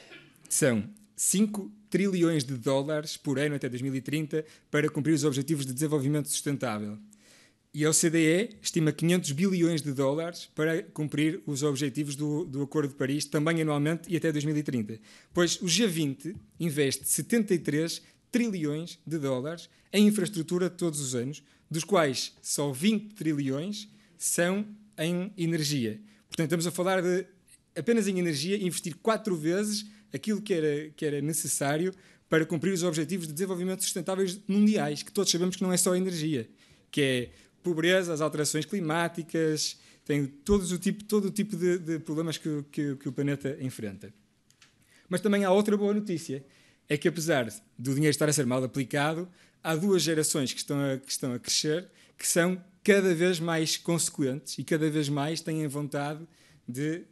São 5 trilhões de dólares por ano até 2030 para cumprir os Objetivos de Desenvolvimento Sustentável. E a OCDE estima 500 bilhões de dólares para cumprir os objetivos do Acordo de Paris, também anualmente e até 2030. Pois o G20 investe 73 trilhões de dólares em infraestrutura todos os anos, dos quais só 20 trilhões são em energia. Portanto, estamos a falar de, apenas em energia, investir 4 vezes aquilo que era necessário para cumprir os Objetivos de Desenvolvimento Sustentáveis mundiais, que todos sabemos que não é só energia, que é pobreza, as alterações climáticas, tem todo o tipo de problemas que o planeta enfrenta. Mas também há outra boa notícia, é que apesar do dinheiro estar a ser mal aplicado, há 2 gerações que estão a crescer, que são cada vez mais consequentes e cada vez mais têm a vontade de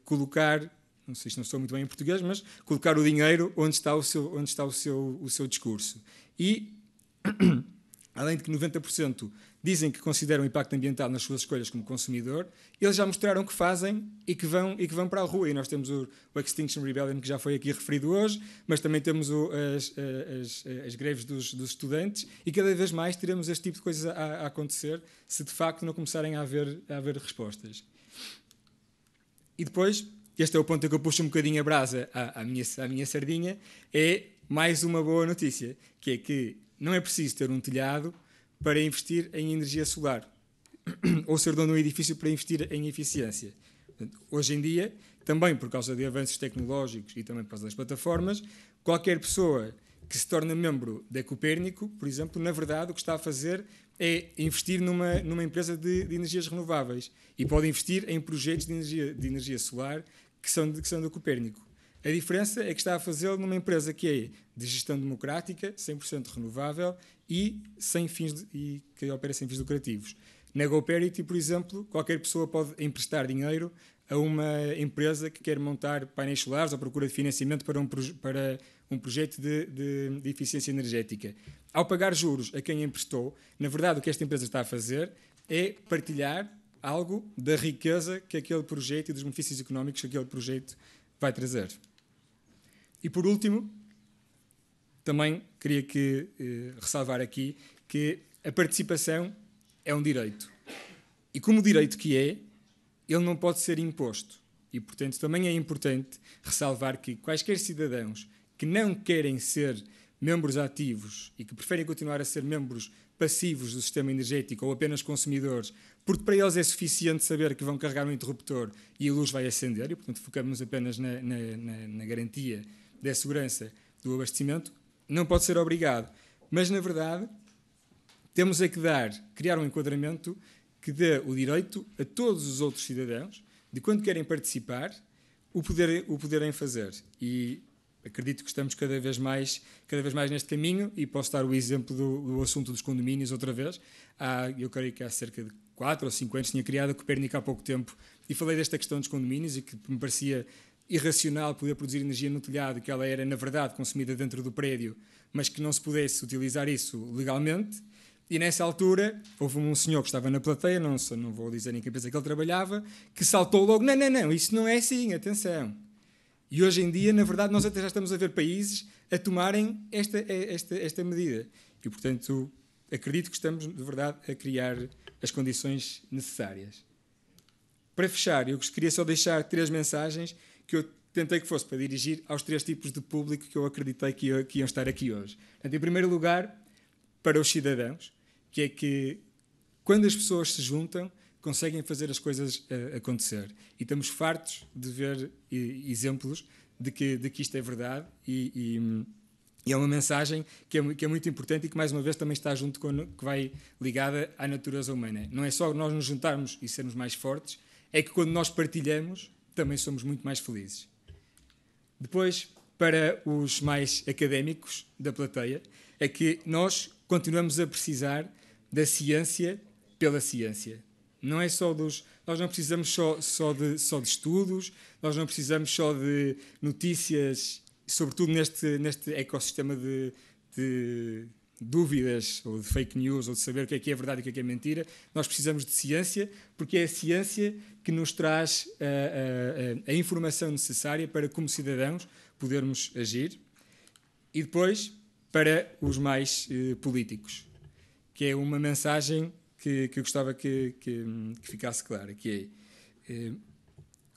colocar, não sei se não estou muito bem em português, mas colocar o dinheiro onde está o seu discurso. E, além de que 90% dizem que consideram o impacto ambiental nas suas escolhas como consumidor, eles já mostraram que fazem e que vão para a rua. E nós temos o Extinction Rebellion, que já foi aqui referido hoje, mas também temos as greves dos estudantes, e cada vez mais teremos este tipo de coisas a acontecer se de facto não começarem a haver respostas. E depois, este é o ponto em que eu puxo um bocadinho a brasa à minha sardinha, é mais uma boa notícia, que é que não é preciso ter um telhado para investir em energia solar ou ser dono de um edifício para investir em eficiência. Portanto, hoje em dia, também por causa de avanços tecnológicos e também por causa das plataformas, qualquer pessoa que se torna membro da Copérnico, por exemplo, na verdade o que está a fazer é investir numa empresa de energias renováveis e pode investir em projetos de energia solar que são da Copérnico. A diferença é que está a fazê-lo numa empresa que é de gestão democrática, 100% renovável e que opera sem fins lucrativos. Na GoParity, por exemplo, qualquer pessoa pode emprestar dinheiro a uma empresa que quer montar painéis solares ou procura de financiamento para um projeto de eficiência energética. Ao pagar juros a quem emprestou, na verdade o que esta empresa está a fazer é partilhar algo da riqueza que aquele projeto e dos benefícios económicos que aquele projeto vai trazer. E por último, também queria ressalvar aqui que a participação é um direito. E como direito que é, ele não pode ser imposto. E, portanto, também é importante ressalvar que quaisquer cidadãos que não querem ser membros ativos e que preferem continuar a ser membros passivos do sistema energético ou apenas consumidores, porque para eles é suficiente saber que vão carregar um interruptor e a luz vai acender, e, portanto, focamos apenas na garantia da segurança do abastecimento, não pode ser obrigado. Mas, na verdade, temos é que criar um enquadramento que dê o direito a todos os outros cidadãos, de quando querem participar, o poderem fazer. E acredito que estamos cada vez mais neste caminho, e posso dar o exemplo do assunto dos condomínios outra vez. Eu creio que há cerca de 4 ou 5 anos tinha criado a Copérnico há pouco tempo e falei desta questão dos condomínios e que me parecia irracional poder produzir energia no telhado, que ela era, na verdade, consumida dentro do prédio, mas que não se pudesse utilizar isso legalmente. E nessa altura houve um senhor que estava na plateia, não vou dizer em que empresa que ele trabalhava, que saltou logo: não, isso não é assim, atenção. E hoje em dia, na verdade, nós até já estamos a ver países a tomarem esta medida. E, portanto, acredito que estamos, de verdade, a criar as condições necessárias. Para fechar, eu queria só deixar 3 mensagens que eu tentei que fosse para dirigir aos 3 tipos de público que eu acreditei que iam estar aqui hoje. Portanto, em primeiro lugar, para os cidadãos, que é que, quando as pessoas se juntam, conseguem fazer as coisas acontecer. E estamos fartos de ver exemplos de que isto é verdade, e E é uma mensagem que é muito importante e que, mais uma vez, também está junto que vai ligada à natureza humana. Não é só nós nos juntarmos e sermos mais fortes, é que quando nós partilhamos, também somos muito mais felizes. Depois, para os mais académicos da plateia, é que nós continuamos a precisar da ciência pela ciência. Não é só nós não precisamos só de estudos, nós não precisamos só de notícias, sobretudo neste ecossistema de dúvidas, ou de fake news, ou de saber o que é verdade e o que é mentira. Nós precisamos de ciência, porque é a ciência que nos traz a informação necessária para, como cidadãos, podermos agir. E depois, para os mais políticos, que é uma mensagem que eu gostava que ficasse clara, que é...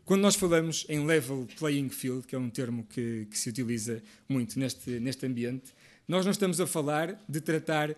Quando nós falamos em level playing field, que é um termo que se utiliza muito neste ambiente, nós não estamos a falar de tratar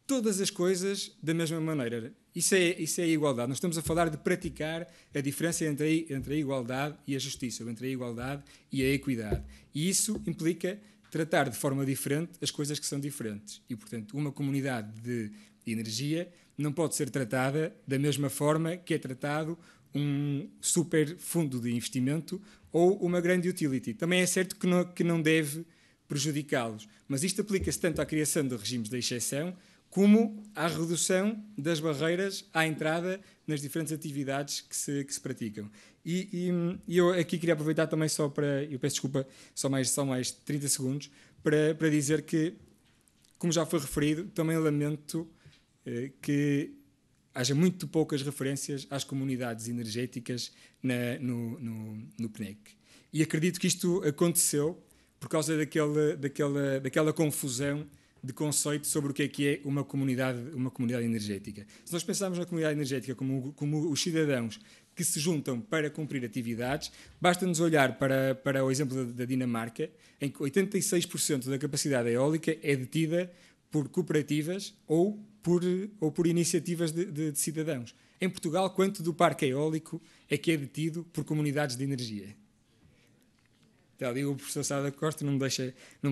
todas as coisas da mesma maneira. Isso é a igualdade. Nós estamos a falar de praticar a diferença entre a igualdade e a justiça, ou entre a igualdade e a equidade. E isso implica tratar de forma diferente as coisas que são diferentes. E, portanto, uma comunidade de energia não pode ser tratada da mesma forma que é tratado um super fundo de investimento ou uma grande utility. Também é certo que não deve prejudicá-los, mas isto aplica-se tanto à criação de regimes de exceção como à redução das barreiras à entrada nas diferentes atividades que se praticam. E eu aqui queria aproveitar também só para, eu peço desculpa, só mais 30 segundos, para dizer que, como já foi referido, também lamento que haja muito poucas referências às comunidades energéticas no PNEC. E acredito que isto aconteceu por causa daquela confusão de conceito sobre o que é uma comunidade energética. Se nós pensarmos na comunidade energética como os cidadãos que se juntam para cumprir atividades, basta-nos olhar para o exemplo da Dinamarca, em que 86% da capacidade eólica é detida por cooperativas ou por iniciativas de cidadãos. Em Portugal, quanto do parque eólico é que é detido por comunidades de energia? Está ali o professor Sá da Costa, não me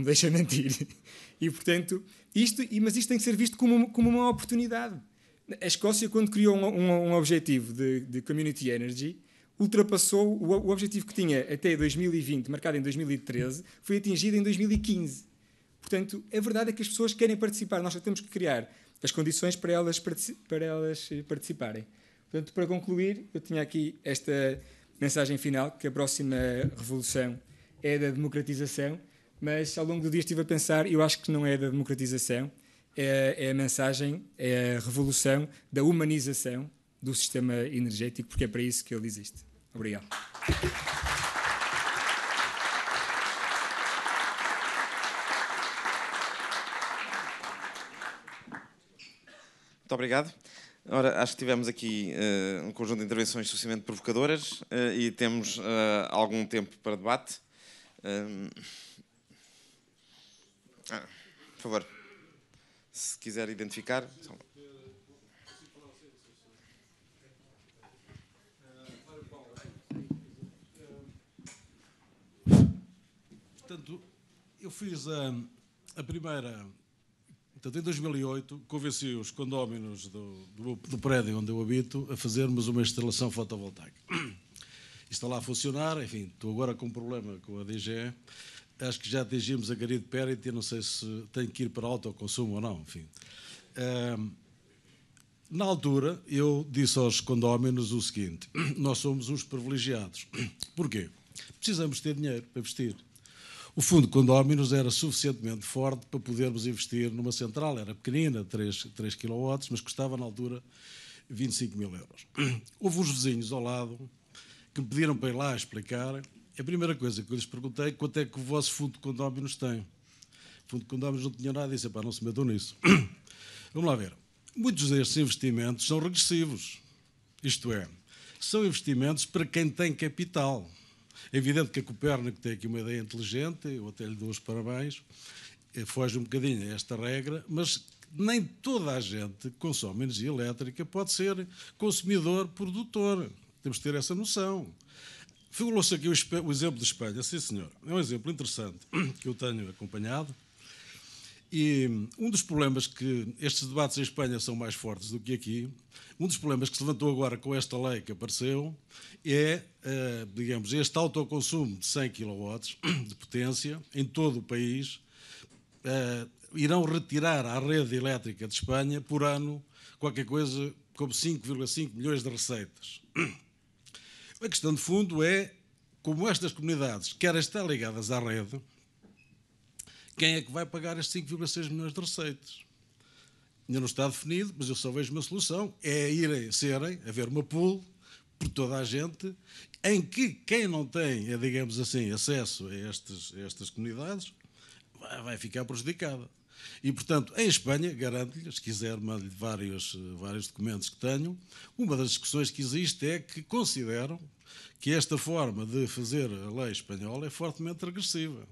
deixa mentir. E, portanto, mas isto tem que ser visto como uma oportunidade. A Escócia, quando criou um objetivo de Community Energy, ultrapassou o objetivo que tinha até 2020, marcado em 2013, foi atingido em 2015. Portanto, a verdade é que as pessoas querem participar. Nós só temos que criar as condições para elas participarem. Portanto, para concluir, eu tinha aqui esta mensagem final, que a próxima revolução é da democratização, mas ao longo do dia estive a pensar, e eu acho que não é da democratização, é a mensagem, é a revolução da humanização do sistema energético, porque é para isso que ele existe. Obrigado. Muito obrigado. Ora, acho que tivemos aqui um conjunto de intervenções suficientemente provocadoras e temos algum tempo para debate. Por favor, se quiser identificar. Portanto, eu fiz a primeira... Portanto, em 2008, convenci os condóminos do prédio onde eu habito a fazermos uma instalação fotovoltaica. Está lá a funcionar, enfim, estou agora com um problema com a DGE. Acho que já atingimos a grid parity, não sei se tenho que ir para autoconsumo ou não, enfim. Na altura, eu disse aos condóminos o seguinte: nós somos uns privilegiados. Porquê? Precisamos ter dinheiro para investir. O fundo de condóminos era suficientemente forte para podermos investir numa central. Era pequenina, 3 kW, mas custava na altura 25 mil euros. Houve uns vizinhos ao lado que me pediram para ir lá explicar. A primeira coisa que eu lhes perguntei: quanto é que o vosso fundo de condóminos tem? O fundo de condóminos não tinha nada e disse: não se metam nisso. Vamos lá ver. Muitos destes investimentos são regressivos. Isto é, são investimentos para quem tem capital. É evidente que a Copérnico tem aqui uma ideia inteligente, eu até lhe dou os parabéns, foge um bocadinho a esta regra, mas nem toda a gente que consome energia elétrica pode ser consumidor-produtor. Temos de ter essa noção. Falou-se aqui o exemplo de Espanha. Sim, senhor. É um exemplo interessante que eu tenho acompanhado. E um dos problemas que estes debates em Espanha são mais fortes do que aqui, um dos problemas que se levantou agora com esta lei que apareceu é, digamos, este autoconsumo de 100 kW de potência em todo o país, irão retirar à rede elétrica de Espanha, por ano, qualquer coisa como 5,5 milhões de receitas. A questão de fundo é, como estas comunidades querem estar ligadas à rede, quem é que vai pagar estes 5,6 milhões de receitas? Ainda não está definido, mas eu só vejo uma solução, é haver uma pool por toda a gente, em que quem não tem, digamos assim, acesso a estas comunidades, vai ficar prejudicada. E, portanto, em Espanha, garanto-lhe, se quiser, mando-lhe vários documentos que tenho, uma das discussões que existe é que consideram que esta forma de fazer a lei espanhola é fortemente regressiva.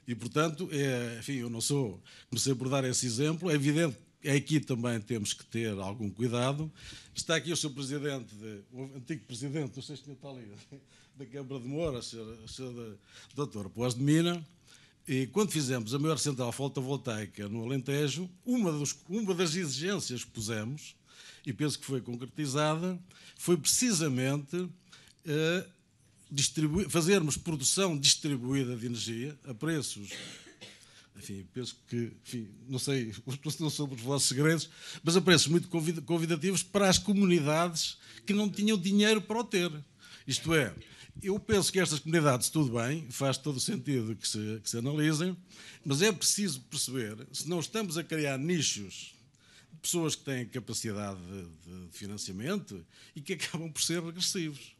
E, portanto, enfim, eu não sou... Comecei por dar esse exemplo. É evidente que aqui também temos que ter algum cuidado. Está aqui o seu presidente, o antigo presidente, não sei se está ali, da Câmara de Moura, a senhora doutora Pós de Mina. E quando fizemos a maior central fotovoltaica no Alentejo, uma das exigências que pusemos, e penso que foi concretizada, foi precisamente fazermos produção distribuída de energia a preços, enfim, penso que, enfim, não sei, não sobre os vossos segredos, mas a preços muito convidativos para as comunidades que não tinham dinheiro para o ter. Isto é, eu penso que estas comunidades, tudo bem, faz todo o sentido que se analisem, mas é preciso perceber se não estamos a criar nichos de pessoas que têm capacidade de financiamento e que acabam por ser regressivos.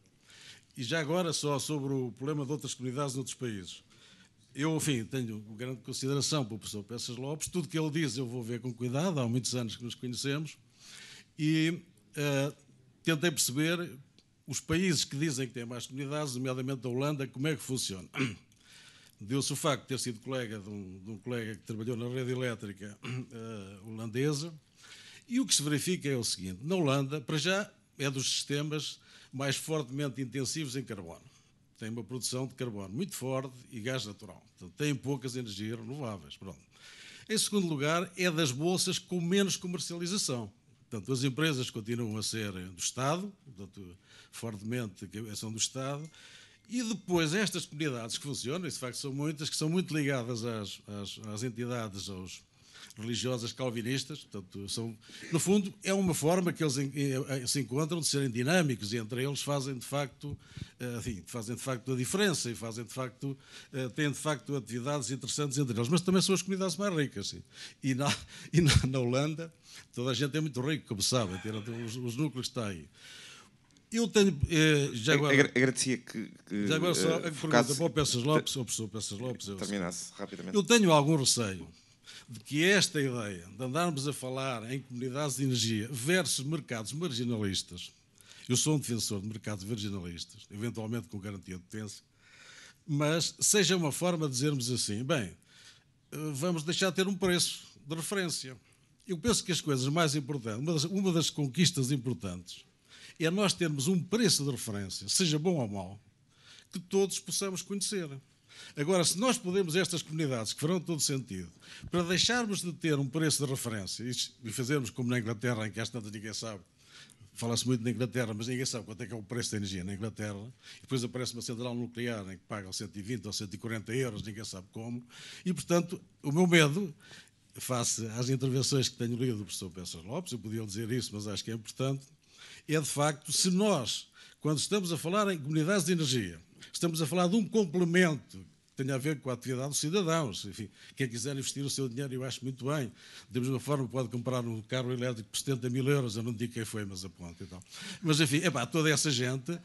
E já agora, só sobre o problema de outras comunidades noutros países. Eu, enfim, tenho grande consideração para o professor Peças Lopes. Tudo que ele diz eu vou ver com cuidado, há muitos anos que nos conhecemos, e tentei perceber os países que dizem que têm mais comunidades, nomeadamente a Holanda, como é que funciona. Deu-se o facto de ter sido colega de um colega que trabalhou na rede elétrica holandesa, e o que se verifica é o seguinte: na Holanda, para já, é dos sistemas mais fortemente intensivos em carbono. Tem uma produção de carbono muito forte e gás natural. Portanto, tem poucas energias renováveis. Pronto. Em segundo lugar, é das bolsas com menos comercialização. Portanto, as empresas continuam a ser do Estado, portanto, fortemente são do Estado, e depois estas comunidades que funcionam, e de facto são muitas, que são muito ligadas às entidades, aos religiosas calvinistas, portanto, no fundo, é uma forma que eles se encontram de serem dinâmicos e entre eles fazem de facto a diferença e têm de facto atividades interessantes entre eles, mas também são as comunidades mais ricas. Sim. E na Holanda, toda a gente é muito rica, como sabem, os núcleos que está aí. Eu tenho. Já agora, agradecia que já agora só a pergunta para o Peças Lopes, ou o professor Peças Lopes. Terminasse rapidamente. Eu tenho algum receio de que esta ideia de andarmos a falar em comunidades de energia versus mercados marginalistas, eu sou um defensor de mercados marginalistas, eventualmente com garantia de potência, mas seja uma forma de dizermos assim, bem, vamos deixar de ter um preço de referência. Eu penso que as coisas mais importantes, uma das conquistas importantes, é nós termos um preço de referência, seja bom ou mau, que todos possamos conhecer. Agora, se nós podemos, estas comunidades, que farão todo sentido, para deixarmos de ter um preço de referência e fazermos como na Inglaterra, em que às tantas ninguém sabe, fala-se muito na Inglaterra, mas ninguém sabe quanto é que é o preço da energia na Inglaterra, e depois aparece uma central nuclear em que pagam 120 ou 140 euros, ninguém sabe como, e, portanto, o meu medo, face às intervenções que tenho lido do professor Peças Lopes, eu podia dizer isso, mas acho que é importante, é de facto, se nós, quando estamos a falar em comunidades de energia, estamos a falar de um complemento que tenha a ver com a atividade dos cidadãos. Enfim, quem quiser investir o seu dinheiro, eu acho muito bem. Da mesma forma, pode comprar um carro elétrico por 70 mil euros, eu não digo quem foi, mas aponto e tal. Mas, enfim, toda essa gente,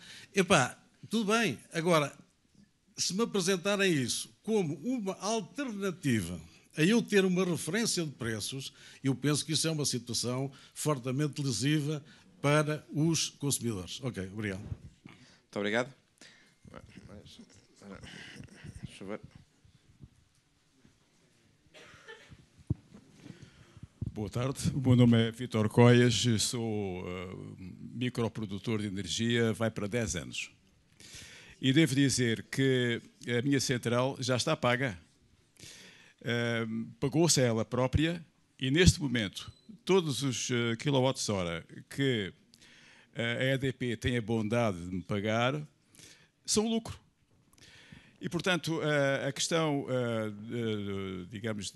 tudo bem. Agora, se me apresentarem isso como uma alternativa a eu ter uma referência de preços, eu penso que isso é uma situação fortemente lesiva para os consumidores. Ok, obrigado. Muito obrigado. Deixa eu ver. Boa tarde, o meu nome é Vítor Coias, sou microprodutor de energia, vai para 10 anos. E devo dizer que a minha central já está paga. pagou-se a ela própria e, neste momento, todos os quilowatts-hora que a EDP tem a bondade de me pagar são lucro. E, portanto, a questão, digamos,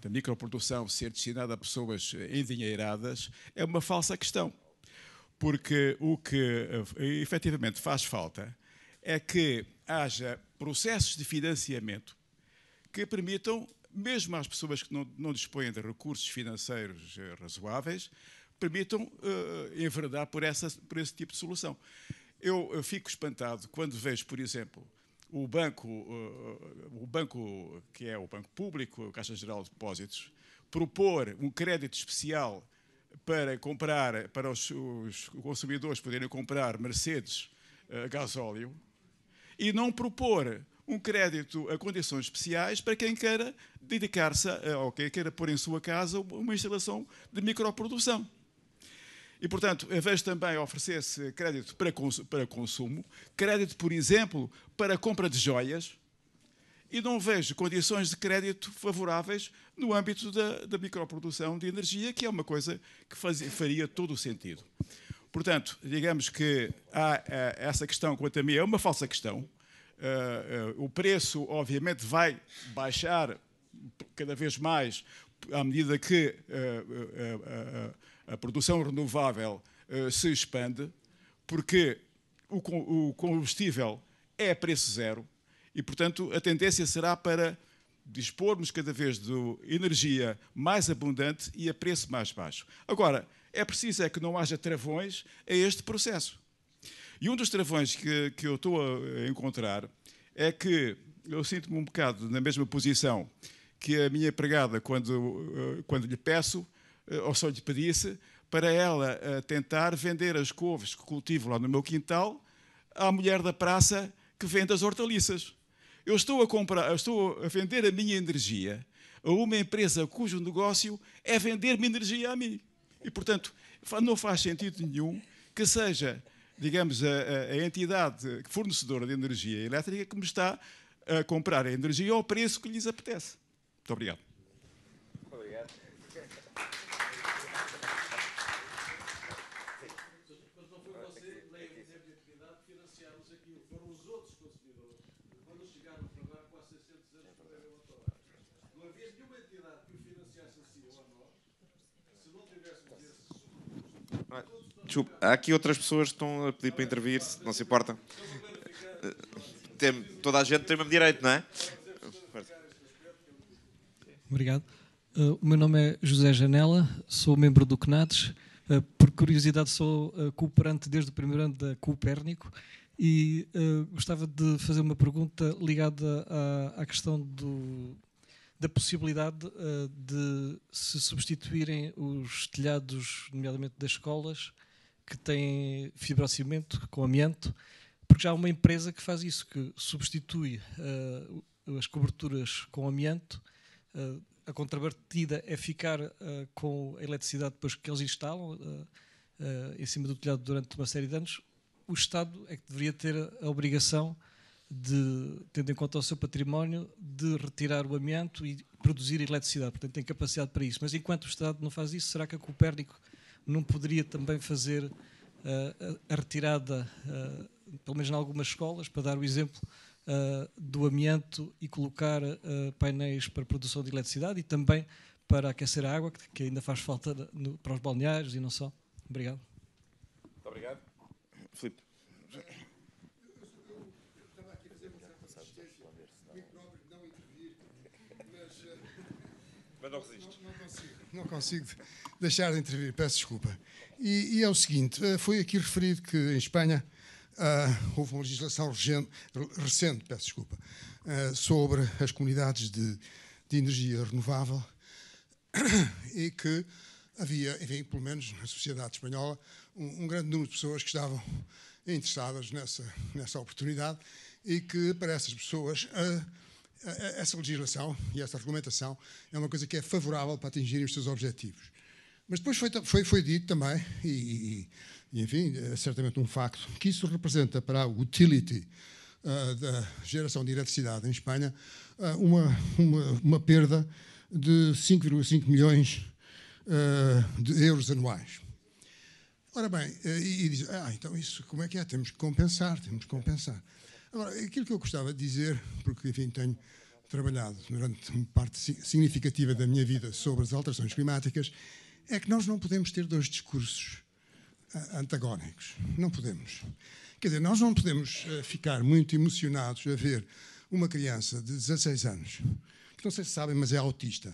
da microprodução ser destinada a pessoas endinheiradas é uma falsa questão. Porque o que efetivamente faz falta é que haja processos de financiamento que permitam, mesmo às pessoas que não dispõem de recursos financeiros razoáveis, permitam enverdar por esse tipo de solução. Eu fico espantado quando vejo, por exemplo, o banco que é o Banco Público, a Caixa Geral de Depósitos, propor um crédito especial para comprar, para os consumidores poderem comprar Mercedes a gasóleo, e não propor um crédito a condições especiais para quem queira dedicar-se ou quem queira pôr em sua casa uma instalação de microprodução. E, portanto, em vez também oferecer-se crédito para consumo, crédito, por exemplo, para compra de joias, e não vejo condições de crédito favoráveis no âmbito da microprodução de energia, que é uma coisa que faria todo o sentido. Portanto, digamos que há essa questão, quanto a mim, é uma falsa questão. O preço, obviamente, vai baixar cada vez mais à medida que a produção renovável se expande, porque o combustível é a preço zero e, portanto, a tendência será para dispormos cada vez de energia mais abundante e a preço mais baixo. Agora, é preciso que não haja travões a este processo. E um dos travões que eu estou a encontrar é que eu sinto-me um bocado na mesma posição que a minha empregada quando lhe peço, ou só lhe pedisse, para ela tentar vender as couves que cultivo lá no meu quintal à mulher da praça que vende as hortaliças. Eu estou a vender a minha energia a uma empresa cujo negócio é vender-me energia a mim. E, portanto, não faz sentido nenhum que seja, digamos, a entidade fornecedora de energia elétrica que me está a comprar a energia ao preço que lhes apetece. Muito obrigado. Obrigado. Mas não foi você, nem o tempo de atividade, que financiámos aquilo. Foram os outros consumidores. Quando chegaram a pagar quase 600 euros por megawatt-hora. Não havia nenhuma entidade que o financiasse assim ou a nós, se não tivéssemos esses. Desculpe, há aqui outras pessoas que estão a pedir para intervir, se não se importa. Toda a gente tem o mesmo direito, não é? Obrigado. O meu nome é José Janela, sou membro do CNADES. Por curiosidade, sou cooperante desde o primeiro ano da Copérnico e gostava de fazer uma pergunta ligada à questão da possibilidade de se substituírem os telhados, nomeadamente das escolas, que têm fibrocimento com amianto, porque já há uma empresa que faz isso, que substitui as coberturas com amianto. A contrapartida é ficar com a eletricidade depois que eles instalam em cima do telhado durante uma série de anos. O Estado é que deveria ter a obrigação de, tendo em conta o seu património, de retirar o amianto e produzir eletricidade. Portanto, tem capacidade para isso. Mas enquanto o Estado não faz isso, será que a Copérnico não poderia também fazer a retirada, pelo menos em algumas escolas, para dar o exemplo, do amianto e colocar painéis para produção de eletricidade e também para aquecer a água, que ainda faz falta para os balneários e não só. Obrigado. Muito obrigado. Filipe. Mas não resiste. Não consigo deixar de intervir, peço desculpa. E é o seguinte, foi aqui referido que em Espanha houve uma legislação recente, peço desculpa, sobre as comunidades de energia renovável e que havia, enfim, pelo menos na sociedade espanhola, um grande número de pessoas que estavam interessadas nessa oportunidade e que, para essas pessoas, essa legislação e essa regulamentação é uma coisa que é favorável para atingirem os seus objetivos. Mas depois foi dito também, e enfim, é certamente um facto, que isso representa para a utility da geração de eletricidade em Espanha uma perda de 5,5 milhões de euros anuais. Ora bem, e diz, então isso como é que é? Temos que compensar. Agora, aquilo que eu gostava de dizer, porque, enfim, tenho trabalhado durante uma parte significativa da minha vida sobre as alterações climáticas, é que nós não podemos ter dois discursos antagónicos. Não podemos. Quer dizer, nós não podemos ficar muito emocionados a ver uma criança de 16 anos, que não sei se sabem, mas é autista,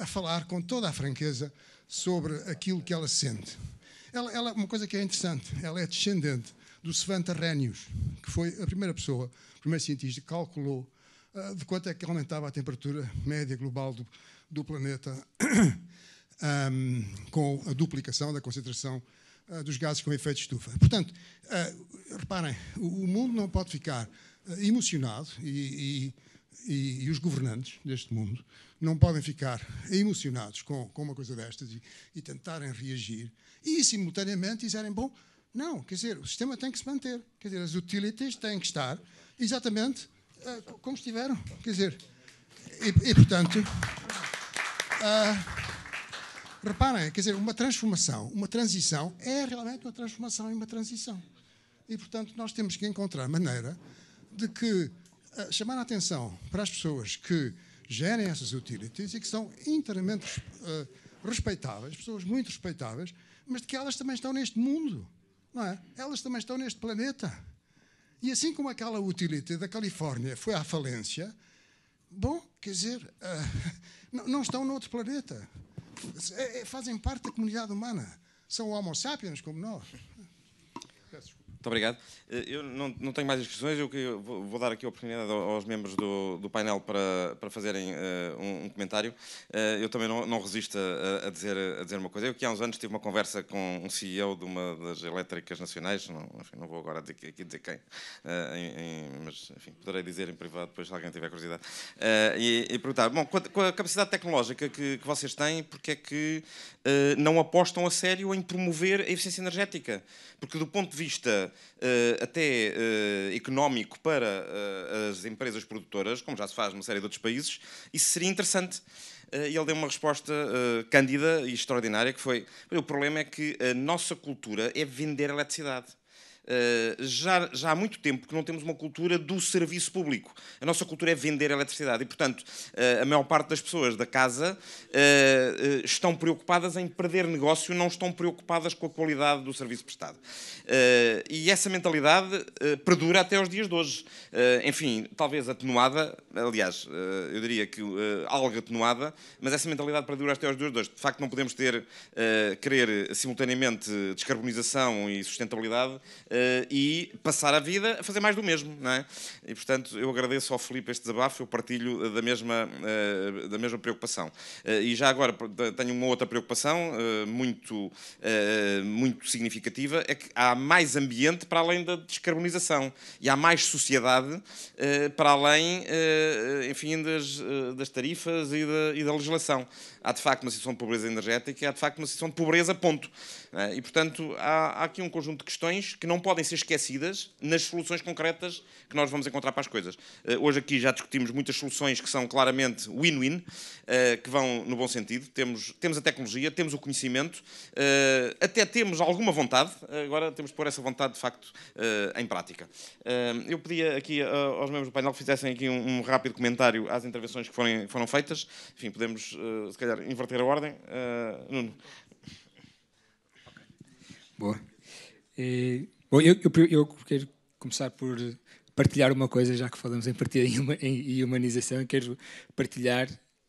a falar com toda a franqueza sobre aquilo que ela sente. Ela, uma coisa que é interessante, ela é descendente do Svante Arrhenius, que foi a primeira pessoa, o primeiro cientista que calculou de quanto é que aumentava a temperatura média global do planeta com a duplicação da concentração dos gases com efeito de estufa. Portanto, reparem, o mundo não pode ficar emocionado e os governantes deste mundo não podem ficar emocionados com uma coisa destas e tentarem reagir e, simultaneamente, dizerem, bom, não, quer dizer, o sistema tem que se manter. Quer dizer, as utilities têm que estar exatamente como estiveram. Quer dizer, e portanto, reparem, quer dizer, uma transformação, uma transição é realmente uma transformação e uma transição. E, portanto, nós temos que encontrar maneira de que chamar a atenção para as pessoas que gerem essas utilities e que são inteiramente respeitáveis, pessoas muito respeitáveis, mas de que elas também estão neste mundo, não é? Elas também estão neste planeta. E assim como aquela utility da Califórnia foi à falência, bom, quer dizer, não estão noutro planeta. Fazem parte da comunidade humana. São homo sapiens como nós. Muito obrigado. Eu não tenho mais inscrições, eu vou dar aqui a oportunidade aos membros do painel para fazerem um comentário. Eu também não resisto a dizer uma coisa. Eu aqui há uns anos tive uma conversa com um CEO de uma das elétricas nacionais, não vou agora aqui dizer quem, mas enfim, poderei dizer em privado depois se alguém tiver curiosidade. E perguntar, bom, com a capacidade tecnológica que vocês têm, porque é que não apostam a sério em promover a eficiência energética? Porque do ponto de vista até económico para as empresas produtoras, como já se faz numa série de outros países, isso seria interessante. E ele deu uma resposta cândida e extraordinária, que foi: o problema é que a nossa cultura é vender eletricidade. Já há muito tempo que não temos uma cultura do serviço público. A nossa cultura é vender eletricidade e, portanto, a maior parte das pessoas da casa estão preocupadas em perder negócio, não estão preocupadas com a qualidade do serviço prestado. E essa mentalidade perdura até aos dias de hoje. Enfim, talvez atenuada, aliás, eu diria que algo atenuada, mas essa mentalidade perdura até aos dias de hoje. De facto, não podemos querer simultaneamente descarbonização e sustentabilidade e passar a vida a fazer mais do mesmo, não é? E, portanto, eu agradeço ao Filipe este desabafo, eu partilho da mesma preocupação. E já agora tenho uma outra preocupação muito significativa, é que há mais ambiente para além da descarbonização e há mais sociedade para além, enfim, das tarifas e da legislação. Há, de facto, uma situação de pobreza energética e há, de facto, uma situação de pobreza, ponto. E, portanto, há aqui um conjunto de questões que não podem ser esquecidas nas soluções concretas que nós vamos encontrar para as coisas. Hoje aqui já discutimos muitas soluções que são claramente win-win, que vão no bom sentido. Temos a tecnologia, temos o conhecimento, até temos alguma vontade, agora temos de pôr essa vontade, de facto, em prática. Eu pedia aqui aos membros do painel que fizessem aqui um rápido comentário às intervenções que foram feitas. Enfim, podemos, se calhar, inverter a ordem. Nuno. Boa. Bom, eu quero começar por partilhar uma coisa, já que falamos em partilha e humanização. Eu quero partilhar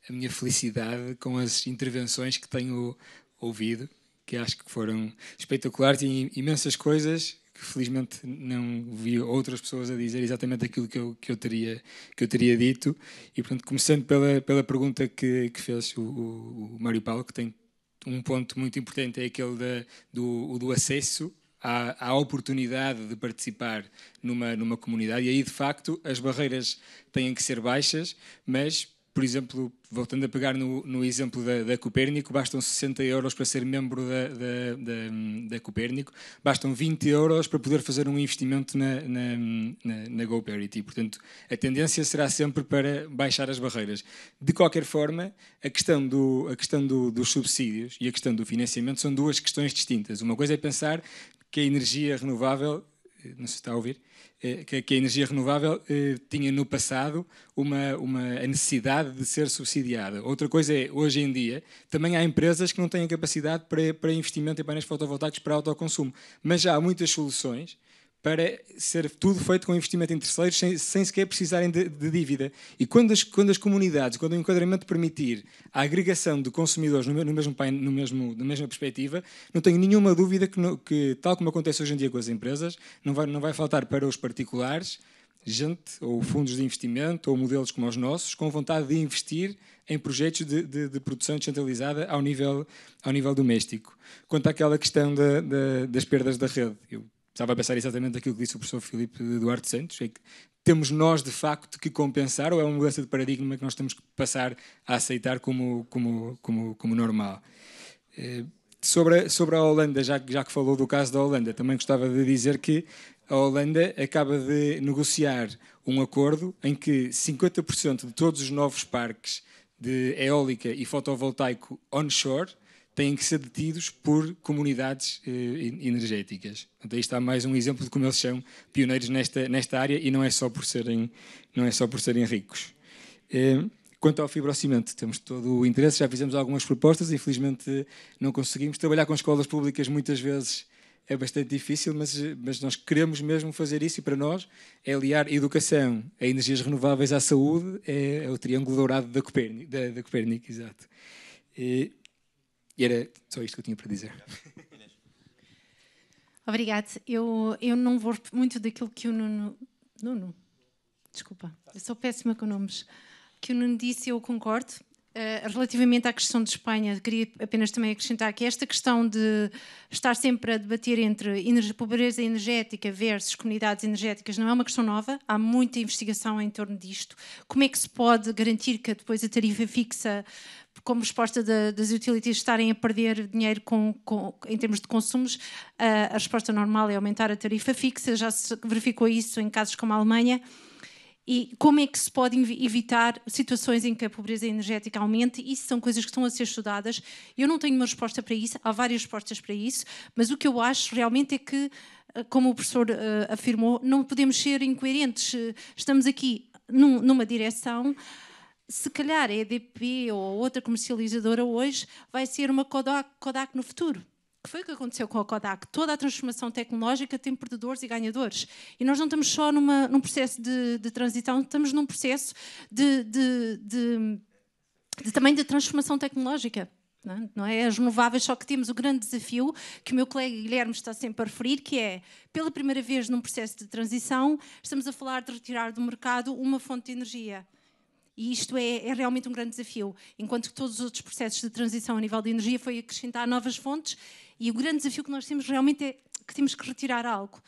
a minha felicidade com as intervenções que tenho ouvido, que acho que foram espetaculares e imensas coisas que felizmente não vi outras pessoas a dizer exatamente aquilo que eu teria dito. E, portanto, começando pela pergunta que fez o Mário Paulo, que tem um ponto muito importante, é aquele do acesso à oportunidade de participar numa comunidade. E aí, de facto, as barreiras têm que ser baixas, mas por exemplo, voltando a pegar no exemplo da Copérnico, bastam 60 euros para ser membro da Copérnico, bastam 20 euros para poder fazer um investimento na GoParity. Portanto, a tendência será sempre para baixar as barreiras. De qualquer forma, a questão dos subsídios e a questão do financiamento são duas questões distintas. Uma coisa é pensar que a energia renovável, não sei se está a ouvir, que a energia renovável tinha no passado a necessidade de ser subsidiada. Outra coisa é, hoje em dia, também há empresas que não têm capacidade para investimento em painéis fotovoltaicos para autoconsumo, mas já há muitas soluções para ser tudo feito com investimento em terceiros sem sequer precisarem de dívida. E quando as comunidades, quando o enquadramento permitir a agregação de consumidores na mesma perspectiva, não tenho nenhuma dúvida que, tal como acontece hoje em dia com as empresas, não vai faltar para os particulares gente, ou fundos de investimento, ou modelos como os nossos, com vontade de investir em projetos de produção descentralizada ao nível doméstico. Quanto àquela questão das perdas da rede, eu estava a pensar exatamente aquilo que disse o professor Filipe Duarte Santos, é que temos nós, de facto, que compensar, ou é uma mudança de paradigma que nós temos que passar a aceitar como normal. Sobre a Holanda, já que falou do caso da Holanda, também gostava de dizer que a Holanda acaba de negociar um acordo em que 50% de todos os novos parques de eólica e fotovoltaico onshore têm que ser detidos por comunidades energéticas. Então, aí está mais um exemplo de como eles são pioneiros nesta área, e não é só por serem ricos. Quanto ao fibrocimento, temos todo o interesse, já fizemos algumas propostas, infelizmente não conseguimos. Trabalhar com escolas públicas muitas vezes é bastante difícil, mas nós queremos mesmo fazer isso, e para nós é aliar a educação a energias renováveis à saúde, é o triângulo dourado da Copérnico, exato. E era só isto que eu tinha para dizer. Obrigada. Eu não vou muito daquilo que o Nuno... Desculpa, eu sou péssima com nomes. Que o Nuno disse, eu concordo. Relativamente à questão de Espanha, queria apenas também acrescentar que esta questão de estar sempre a debater entre pobreza energética versus comunidades energéticas não é uma questão nova, há muita investigação em torno disto. Como é que se pode garantir que depois a tarifa fixa, como resposta das utilities estarem a perder dinheiro em termos de consumos, a resposta normal é aumentar a tarifa fixa, já se verificou isso em casos como a Alemanha. E como é que se pode evitar situações em que a pobreza energética aumente? Isso são coisas que estão a ser estudadas. Eu não tenho uma resposta para isso, há várias respostas para isso, mas o que eu acho realmente é que, como o professor afirmou, não podemos ser incoerentes. Estamos aqui numa direção. Se calhar a EDP ou outra comercializadora hoje vai ser uma Kodak no futuro. Que foi o que aconteceu com a Kodak. Toda a transformação tecnológica tem perdedores e ganhadores. E nós não estamos só num processo de transição, estamos num processo também de transformação tecnológica. Não é? As renováveis, só que temos o grande desafio, que o meu colega Guilherme está sempre a referir, que é, pela primeira vez num processo de transição, estamos a falar de retirar do mercado uma fonte de energia. E isto é realmente um grande desafio. Enquanto que todos os outros processos de transição a nível de energia foi acrescentar novas fontes, e o grande desafio que nós temos realmente é que temos que retirar algo.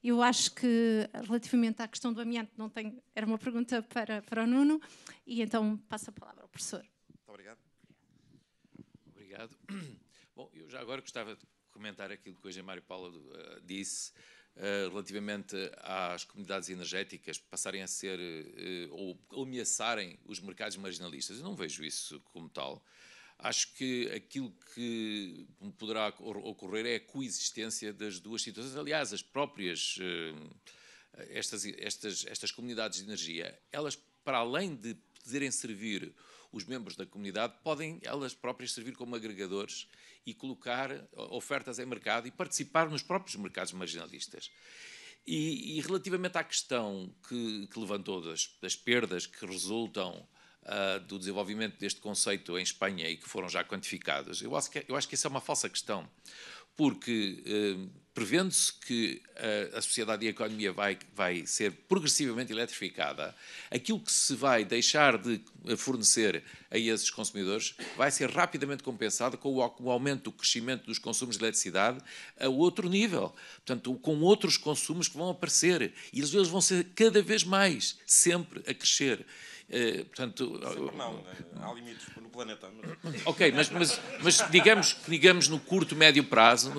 Eu acho que, relativamente à questão do amianto, não tenho... Era uma pergunta para o Nuno, e então passo a palavra ao professor. Muito obrigado. Obrigado. Bom, eu já agora gostava de comentar aquilo que hoje a Mário Paula disse, relativamente às comunidades energéticas passarem a ser ou ameaçarem os mercados marginalistas. Eu não vejo isso como tal. Acho que aquilo que poderá ocorrer é a coexistência das duas situações. Aliás, as próprias estas comunidades de energia, elas, para além de poderem servir os membros da comunidade, podem elas próprias servir como agregadores e colocar ofertas em mercado e participar nos próprios mercados marginalistas. E relativamente à questão que levantou das perdas que resultam do desenvolvimento deste conceito em Espanha e que foram já quantificadas, eu acho que essa é uma falsa questão, porque prevendo-se que a sociedade e a economia vai ser progressivamente eletrificada, aquilo que se vai deixar de fornecer a esses consumidores vai ser rapidamente compensado com o aumento do crescimento dos consumos de eletricidade a outro nível. Portanto, com outros consumos que vão aparecer, e eles vão ser cada vez mais, sempre a crescer. Portanto, não, há limites no planeta. ok, mas digamos no curto, médio prazo,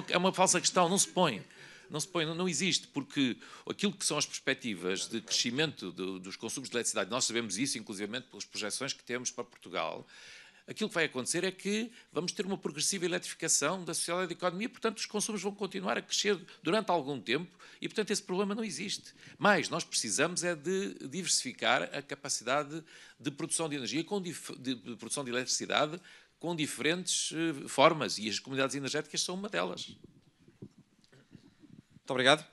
é uma falsa questão, não se põe. Não existe, porque aquilo que são as perspectivas de crescimento dos consumos de eletricidade, nós sabemos isso, inclusive pelas projeções que temos para Portugal, aquilo que vai acontecer é que vamos ter uma progressiva eletrificação da sociedade e da economia, portanto os consumos vão continuar a crescer durante algum tempo e, portanto, esse problema não existe. Mas nós precisamos é de diversificar a capacidade de produção de energia, de produção de eletricidade, com diferentes formas, e as comunidades energéticas são uma delas. Muito obrigado.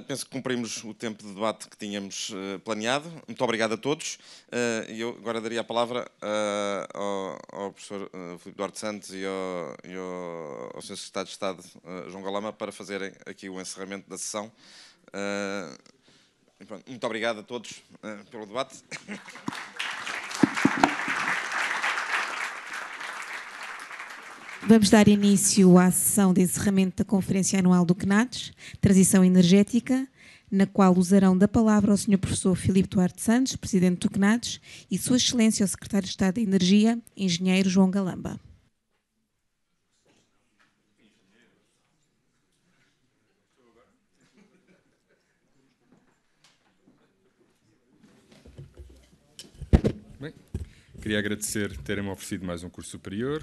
Penso que cumprimos o tempo de debate que tínhamos planeado. Muito obrigado a todos. Eu agora daria a palavra ao professor Filipe Duarte Santos e ao Sr. Secretário de Estado, João Galamba, para fazerem aqui o encerramento da sessão. Muito obrigado a todos pelo debate. Vamos dar início à sessão de encerramento da Conferência Anual do CNADES, Transição Energética, na qual usarão da palavra o Sr. Professor Filipe Duarte Santos, Presidente do CNADES, e Sua Excelência o Secretário de Estado da Energia, Engenheiro João Galamba. Bem, queria agradecer terem-me oferecido mais um curso superior.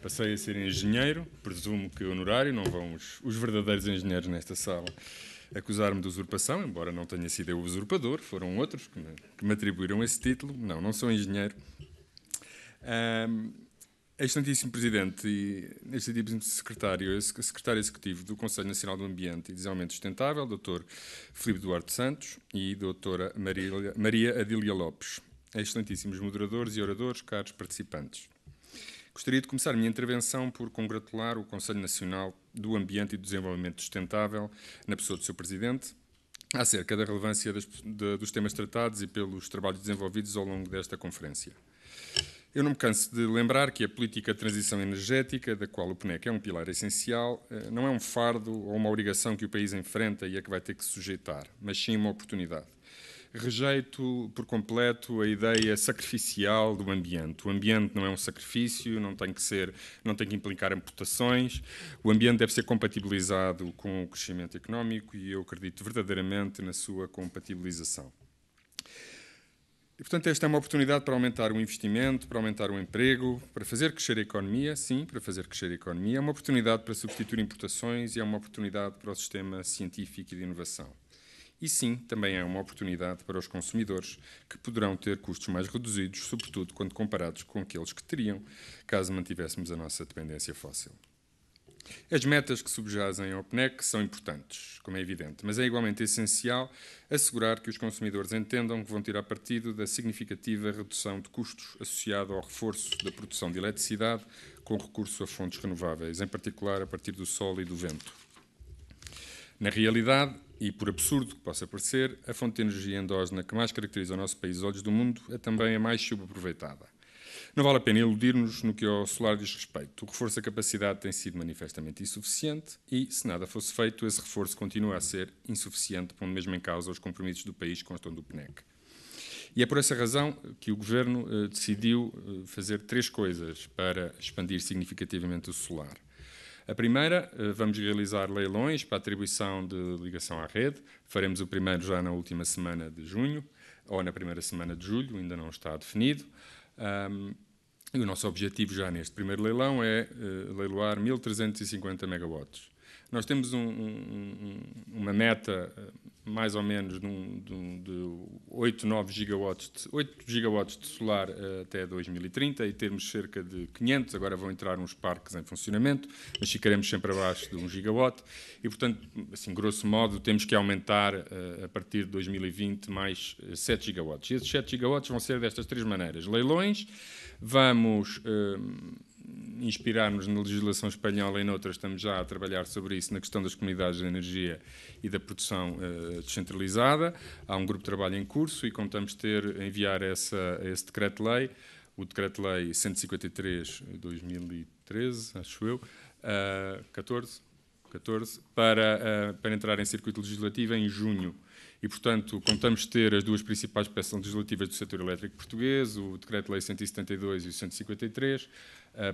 Passei a ser engenheiro, presumo que honorário, não vão os verdadeiros engenheiros nesta sala acusar-me de usurpação, embora não tenha sido eu o usurpador, foram outros que me atribuíram esse título. Não sou engenheiro. Excelentíssimo Presidente e excelentíssimo Secretário Executivo do Conselho Nacional do Ambiente e Desenvolvimento Sustentável, Dr. Filipe Duarte Santos e Dra. Maria Adília Lopes, excelentíssimos moderadores e oradores, caros participantes. Gostaria de começar a minha intervenção por congratular o Conselho Nacional do Ambiente e do Desenvolvimento Sustentável, na pessoa do seu Presidente, acerca da relevância dos temas tratados e pelos trabalhos desenvolvidos ao longo desta conferência. Eu não me canso de lembrar que a política de transição energética, da qual o PNEC é um pilar essencial, não é um fardo ou uma obrigação que o país enfrenta e a que vai ter que se sujeitar, mas sim uma oportunidade. Rejeito por completo a ideia sacrificial do ambiente. O ambiente não é um sacrifício, não tem que implicar amputações. O ambiente deve ser compatibilizado com o crescimento económico e eu acredito verdadeiramente na sua compatibilização. E, portanto, esta é uma oportunidade para aumentar o investimento, para aumentar o emprego, para fazer crescer a economia, sim, para fazer crescer a economia. É uma oportunidade para substituir importações e é uma oportunidade para o sistema científico e de inovação. E sim, também é uma oportunidade para os consumidores, que poderão ter custos mais reduzidos, sobretudo quando comparados com aqueles que teriam, caso mantivéssemos a nossa dependência fóssil. As metas que subjazem ao PNEC são importantes, como é evidente, mas é igualmente essencial assegurar que os consumidores entendam que vão tirar partido da significativa redução de custos associada ao reforço da produção de eletricidade com recurso a fontes renováveis, em particular a partir do sol e do vento. Na realidade, e por absurdo que possa parecer, a fonte de energia endógena que mais caracteriza o nosso país aos olhos do mundo é também a mais subaproveitada. Não vale a pena iludir-nos no que ao solar diz respeito. O reforço da capacidade tem sido manifestamente insuficiente e, se nada fosse feito, esse reforço continua a ser insuficiente, pondo mesmo em causa os compromissos do país que constam do PNEC. E é por essa razão que o Governo decidiu fazer 3 coisas para expandir significativamente o solar. A primeira, vamos realizar leilões para atribuição de ligação à rede. Faremos o primeiro já na última semana de junho, ou na primeira semana de julho, ainda não está definido. E o nosso objetivo já neste primeiro leilão é leiloar 1.350 megawatts. Nós temos uma meta, mais ou menos, de 8 gigawatts de solar até 2030 e termos cerca de 500, agora vão entrar uns parques em funcionamento, mas ficaremos sempre abaixo de 1 gigawatt e, portanto, assim, grosso modo, temos que aumentar a partir de 2020 mais 7 gigawatts. E esses 7 gigawatts vão ser destas 3 maneiras. Leilões, vamos inspirar-nos na legislação espanhola e noutras, estamos já a trabalhar sobre isso, na questão das comunidades de energia e da produção descentralizada. Há um grupo de trabalho em curso e contamos enviar esse decreto-lei, o decreto-lei 153/2013, acho eu, 14, para entrar em circuito legislativo em junho E, portanto, contamos ter as duas principais peças legislativas do setor elétrico português, o Decreto-Lei 172 e o 153,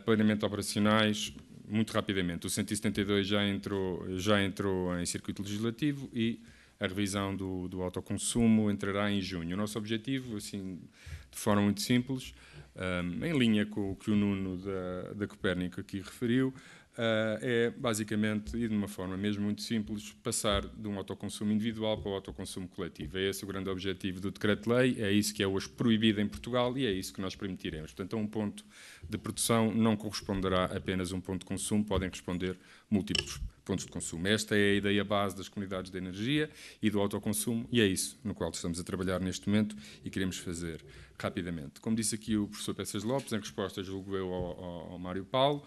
plenamente operacionais muito rapidamente. O 172 já entrou em circuito legislativo e a revisão do autoconsumo entrará em junho. O nosso objetivo, assim, de forma muito simples, em linha com o que o Nuno da Copérnico aqui referiu, é basicamente, e de uma forma mesmo muito simples, passar de um autoconsumo individual para o autoconsumo coletivo. É esse o grande objetivo do Decreto-Lei, é isso que é hoje proibido em Portugal e é isso que nós permitiremos. Portanto, a um ponto de produção não corresponderá apenas um ponto de consumo, podem responder múltiplos pontos de consumo. Esta é a ideia base das comunidades de energia e do autoconsumo e é isso no qual estamos a trabalhar neste momento e queremos fazer rapidamente. Como disse aqui o professor Peças Lopes, em resposta, julgo eu, ao Mário Paulo,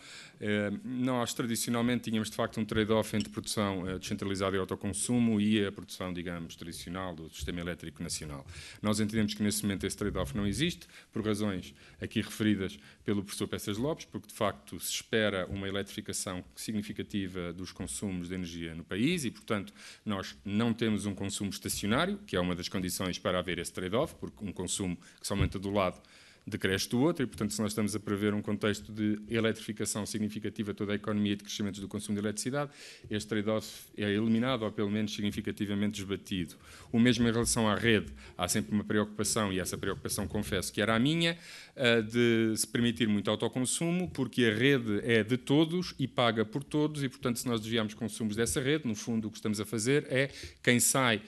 nós tradicionalmente tínhamos de facto um trade-off entre produção descentralizada e autoconsumo e a produção, digamos, tradicional do sistema elétrico nacional. Nós entendemos que nesse momento esse trade-off não existe, por razões aqui referidas pelo professor Peças Lopes, porque de facto se espera uma eletrificação significativa dos consumos de energia no país e, portanto, nós não temos um consumo estacionário, que é uma das condições para haver esse trade-off, porque um consumo que somente do lado decresce do outro e, portanto, se nós estamos a prever um contexto de eletrificação significativa de toda a economia e de crescimento do consumo de eletricidade, este trade-off é eliminado ou, pelo menos, significativamente desbatido. O mesmo em relação à rede, há sempre uma preocupação, e essa preocupação, confesso, que era a minha, de se permitir muito autoconsumo, porque a rede é de todos e paga por todos e, portanto, se nós desviarmos consumos dessa rede, no fundo, o que estamos a fazer é quem sai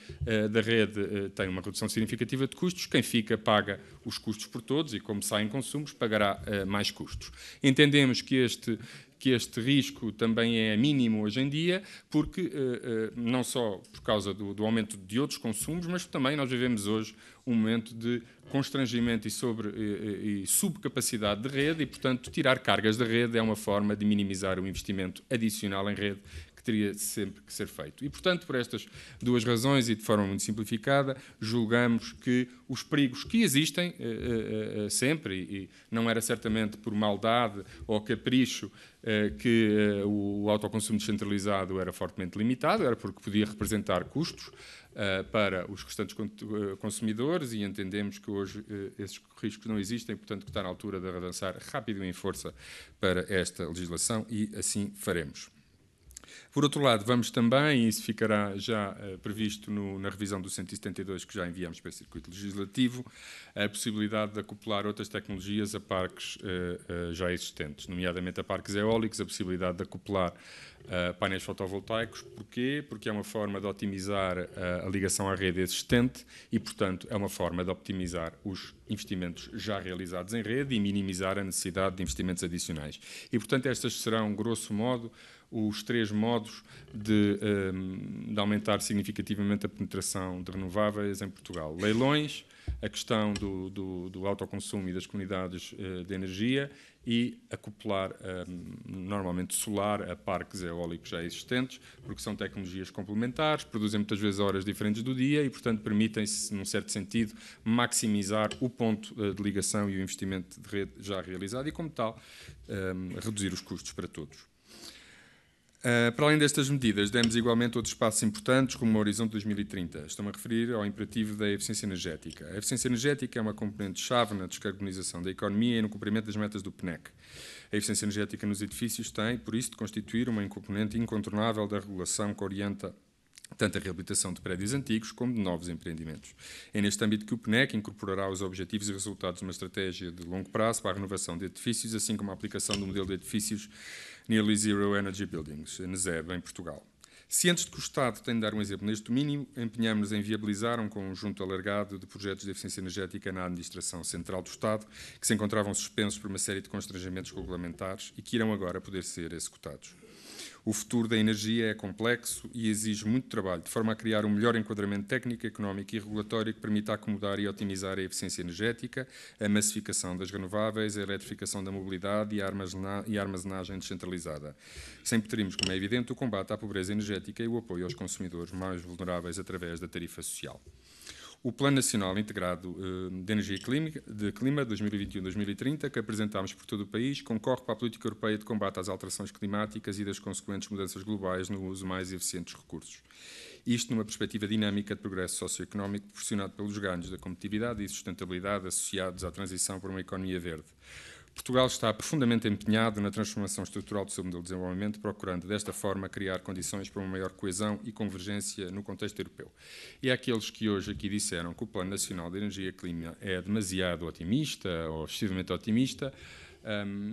da rede tem uma redução significativa de custos, quem fica paga os custos por todos e, como saem consumos, pagará mais custos. Entendemos que este risco também é mínimo hoje em dia, porque não só por causa do aumento de outros consumos, mas também nós vivemos hoje um momento de constrangimento e subcapacidade de rede e, portanto, tirar cargas da rede é uma forma de minimizar o investimento adicional em rede que teria sempre que ser feito. E, portanto, por estas duas razões e de forma muito simplificada, julgamos que os perigos que existem sempre, e não era certamente por maldade ou capricho que o autoconsumo descentralizado era fortemente limitado, era porque podia representar custos para os restantes consumidores e entendemos que hoje esses riscos não existem, portanto que está na altura de avançar rápido e em força para esta legislação e assim faremos. Por outro lado, vamos também, e isso ficará já previsto na revisão do 172 que já enviamos para o circuito legislativo, a possibilidade de acoplar outras tecnologias a parques já existentes, nomeadamente a parques eólicos, a possibilidade de acoplar painéis fotovoltaicos. Porquê? Porque é uma forma de otimizar a ligação à rede existente e, portanto, é uma forma de optimizar os investimentos já realizados em rede e minimizar a necessidade de investimentos adicionais. E, portanto, estas serão, grosso modo, os três modos de aumentar significativamente a penetração de renováveis em Portugal. Leilões, a questão do autoconsumo e das comunidades de energia e acoplar normalmente solar a parques eólicos já existentes, porque são tecnologias complementares, produzem muitas vezes horas diferentes do dia e, portanto, permitem-se, num certo sentido, maximizar o ponto de ligação e o investimento de rede já realizado e, como tal, reduzir os custos para todos. Para além destas medidas, demos igualmente outros passos importantes, como o Horizonte 2030. Estou-me a referir ao imperativo da eficiência energética. A eficiência energética é uma componente-chave na descarbonização da economia e no cumprimento das metas do PNEC. A eficiência energética nos edifícios tem, por isso, de constituir uma componente incontornável da regulação que orienta tanto a reabilitação de prédios antigos como de novos empreendimentos. É neste âmbito que o PNEC incorporará os objetivos e resultados de uma estratégia de longo prazo para a renovação de edifícios, assim como a aplicação do modelo de edifícios Nearly Zero Energy Buildings, NZEB, em Portugal. Cientes de que o Estado tem de dar um exemplo neste domínio, empenhamos-nos em viabilizar um conjunto alargado de projetos de eficiência energética na administração central do Estado, que se encontravam suspensos por uma série de constrangimentos regulamentares e que irão agora poder ser executados. O futuro da energia é complexo e exige muito trabalho, de forma a criar um melhor enquadramento técnico, económico e regulatório que permita acomodar e otimizar a eficiência energética, a massificação das renováveis, a eletrificação da mobilidade e a armazenagem descentralizada. Sempre teremos, como é evidente, o combate à pobreza energética e o apoio aos consumidores mais vulneráveis através da tarifa social. O Plano Nacional Integrado de Energia e Clima 2021-2030, que apresentámos por todo o país, concorre para a política europeia de combate às alterações climáticas e das consequentes mudanças globais no uso mais eficiente dos recursos. isto numa perspectiva dinâmica de progresso socioeconómico proporcionado pelos ganhos da competitividade e sustentabilidade associados à transição para uma economia verde. Portugal está profundamente empenhado na transformação estrutural do seu modelo de desenvolvimento, procurando desta forma criar condições para uma maior coesão e convergência no contexto europeu. E há aqueles que hoje aqui disseram que o Plano Nacional de Energia e Clima é demasiado otimista ou excessivamente otimista.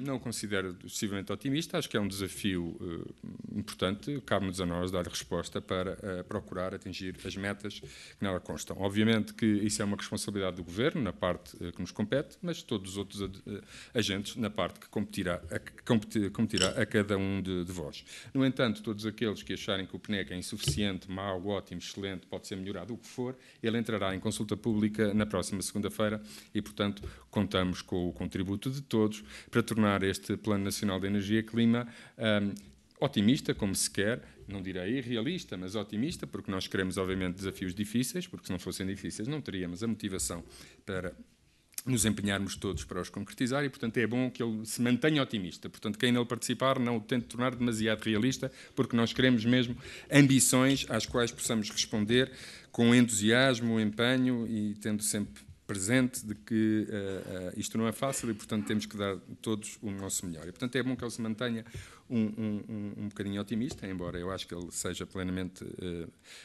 Não o considero excessivamente otimista, acho que é um desafio importante, cabe-nos a nós dar resposta para procurar atingir as metas que nela constam. Obviamente que isso é uma responsabilidade do Governo, na parte que nos compete, mas todos os outros agentes na parte que competirá a cada um de vós. No entanto, todos aqueles que acharem que o PNEC é insuficiente, mau, ótimo, excelente, pode ser melhorado, o que for, ele entrará em consulta pública na próxima segunda-feira e, portanto, contamos com o contributo de todos para tornar este Plano Nacional de Energia e Clima otimista, como se quer, não direi irrealista, mas otimista, porque nós queremos, obviamente, desafios difíceis, porque se não fossem difíceis não teríamos a motivação para nos empenharmos todos para os concretizar e, portanto, é bom que ele se mantenha otimista. Portanto, quem nele participar não o tente tornar demasiado realista, porque nós queremos mesmo ambições às quais possamos responder com entusiasmo, empenho e tendo sempre presente de que isto não é fácil e, portanto, temos que dar todos o nosso melhor. E, portanto, é bom que ele se mantenha um bocadinho otimista, embora eu acho que ele seja plenamente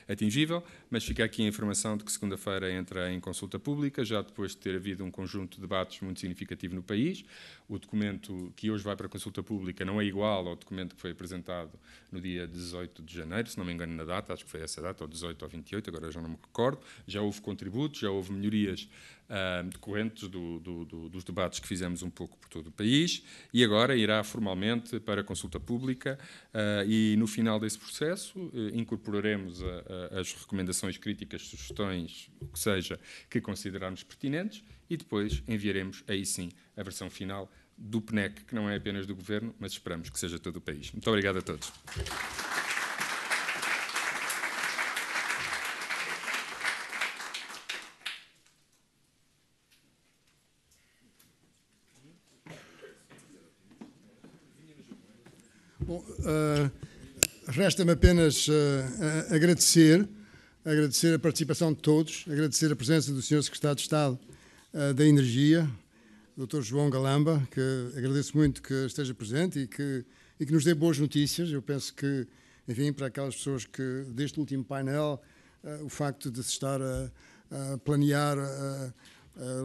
atingível, mas fica aqui a informação de que segunda-feira entra em consulta pública, já depois de ter havido um conjunto de debates muito significativo no país. O documento que hoje vai para a consulta pública não é igual ao documento que foi apresentado no dia 18 de janeiro, se não me engano na data, acho que foi essa data, ou 18 ou 28, agora já não me recordo. Já houve contributos, já houve melhorias decorrentes dos debates que fizemos um pouco por todo o país e agora irá formalmente para a consulta pública e no final desse processo incorporaremos as recomendações, críticas, sugestões, o que seja, que considerarmos pertinentes e depois enviaremos aí sim a versão final do PNEC, que não é apenas do Governo, mas esperamos que seja todo o país. Muito obrigado a todos. Bom, resta-me apenas agradecer a participação de todos, agradecer a presença do Sr. Secretário de Estado da Energia, Dr. João Galamba, que agradeço muito que esteja presente e que nos dê boas notícias. Eu penso que, enfim, para aquelas pessoas que, deste último painel, o facto de se estar a planear a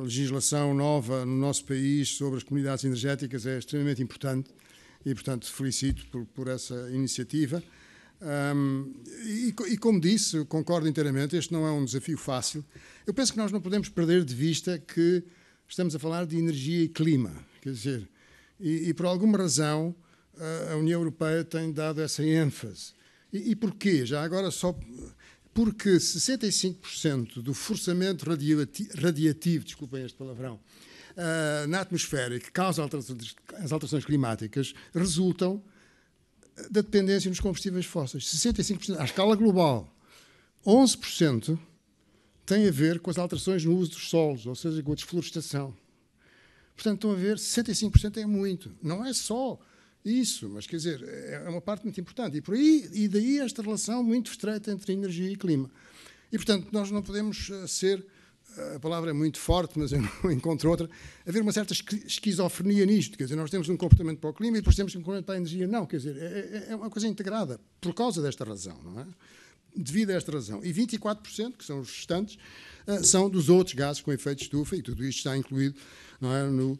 legislação nova no nosso país sobre as comunidades energéticas é extremamente importante. E, portanto, felicito por essa iniciativa. E, como disse, concordo inteiramente, este não é um desafio fácil. Eu penso que nós não podemos perder de vista que estamos a falar de energia e clima. Quer dizer, e por alguma razão, a União Europeia tem dado essa ênfase. E porquê? Já agora só... Porque 65% do forçamento radiativo, desculpem este palavrão, na atmosfera que causa as alterações climáticas resultam da dependência nos combustíveis fósseis. 65%, à escala global. 11% tem a ver com as alterações no uso dos solos, ou seja, com a desflorestação. Portanto, estão a ver, 65% é muito. Não é só isso, mas, quer dizer, é uma parte muito importante. E daí esta relação muito estreita entre energia e clima. E, portanto, nós não podemos ser... A palavra é muito forte, mas eu não encontro outra. Haver uma certa esquizofrenia nisto. Quer dizer, nós temos um comportamento para o clima e depois temos um comportamento para a energia. Não, quer dizer, é uma coisa integrada por causa desta razão, não é? Devido a esta razão. E 24%, que são os restantes, são dos outros gases com efeito de estufa, e tudo isto está incluído, não é, no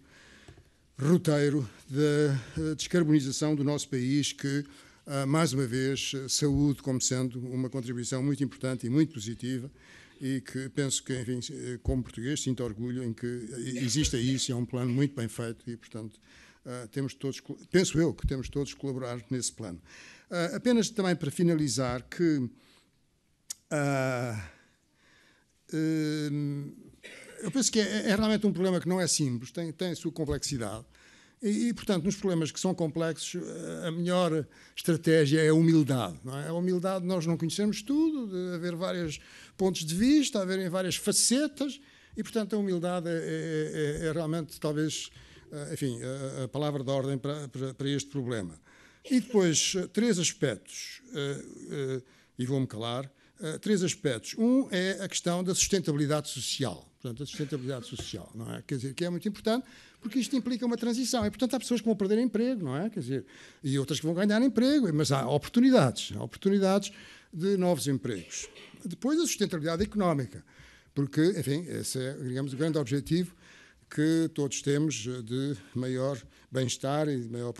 roteiro da descarbonização do nosso país, que, mais uma vez, saúde como sendo uma contribuição muito importante e muito positiva, e que penso que, enfim, como português, sinto orgulho em que exista isso, é um plano muito bem feito e, portanto, temos todos, penso eu que temos todos que colaborar nesse plano. Apenas também para finalizar que eu penso que é realmente um problema que não é simples, tem a sua complexidade. E, portanto, nos problemas que são complexos, a melhor estratégia é a humildade. Não é? A humildade, nós não conhecemos tudo, de haver vários pontos de vista, haverem várias facetas, e, portanto, a humildade é realmente, talvez, enfim, a palavra de ordem para este problema. E depois, três aspectos, e vou-me calar, três aspectos. Um é a questão da sustentabilidade social. Portanto, a sustentabilidade social, não é? Quer dizer, que é muito importante, porque isto implica uma transição. E, portanto, há pessoas que vão perder emprego, não é? Quer dizer, e outras que vão ganhar emprego, mas há oportunidades de novos empregos. Depois, a sustentabilidade económica, porque, enfim, esse é, digamos, o grande objetivo que todos temos de maior bem-estar e de maior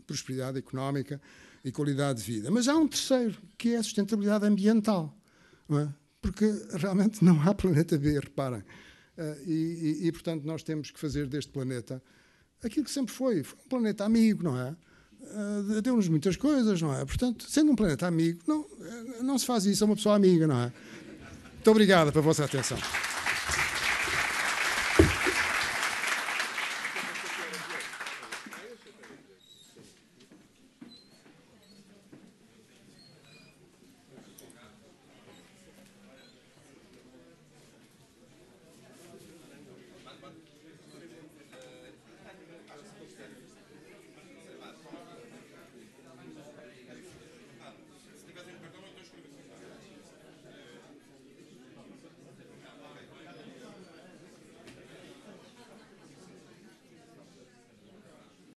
prosperidade económica e qualidade de vida. Mas há um terceiro, que é a sustentabilidade ambiental, não é? Porque realmente não há planeta B, reparem. E, portanto, nós temos que fazer deste planeta aquilo que sempre foi um planeta amigo, não é? Deu-nos muitas coisas, não é? Portanto, sendo um planeta amigo, não se faz isso a uma pessoa amiga, não é? Muito obrigado pela vossa atenção.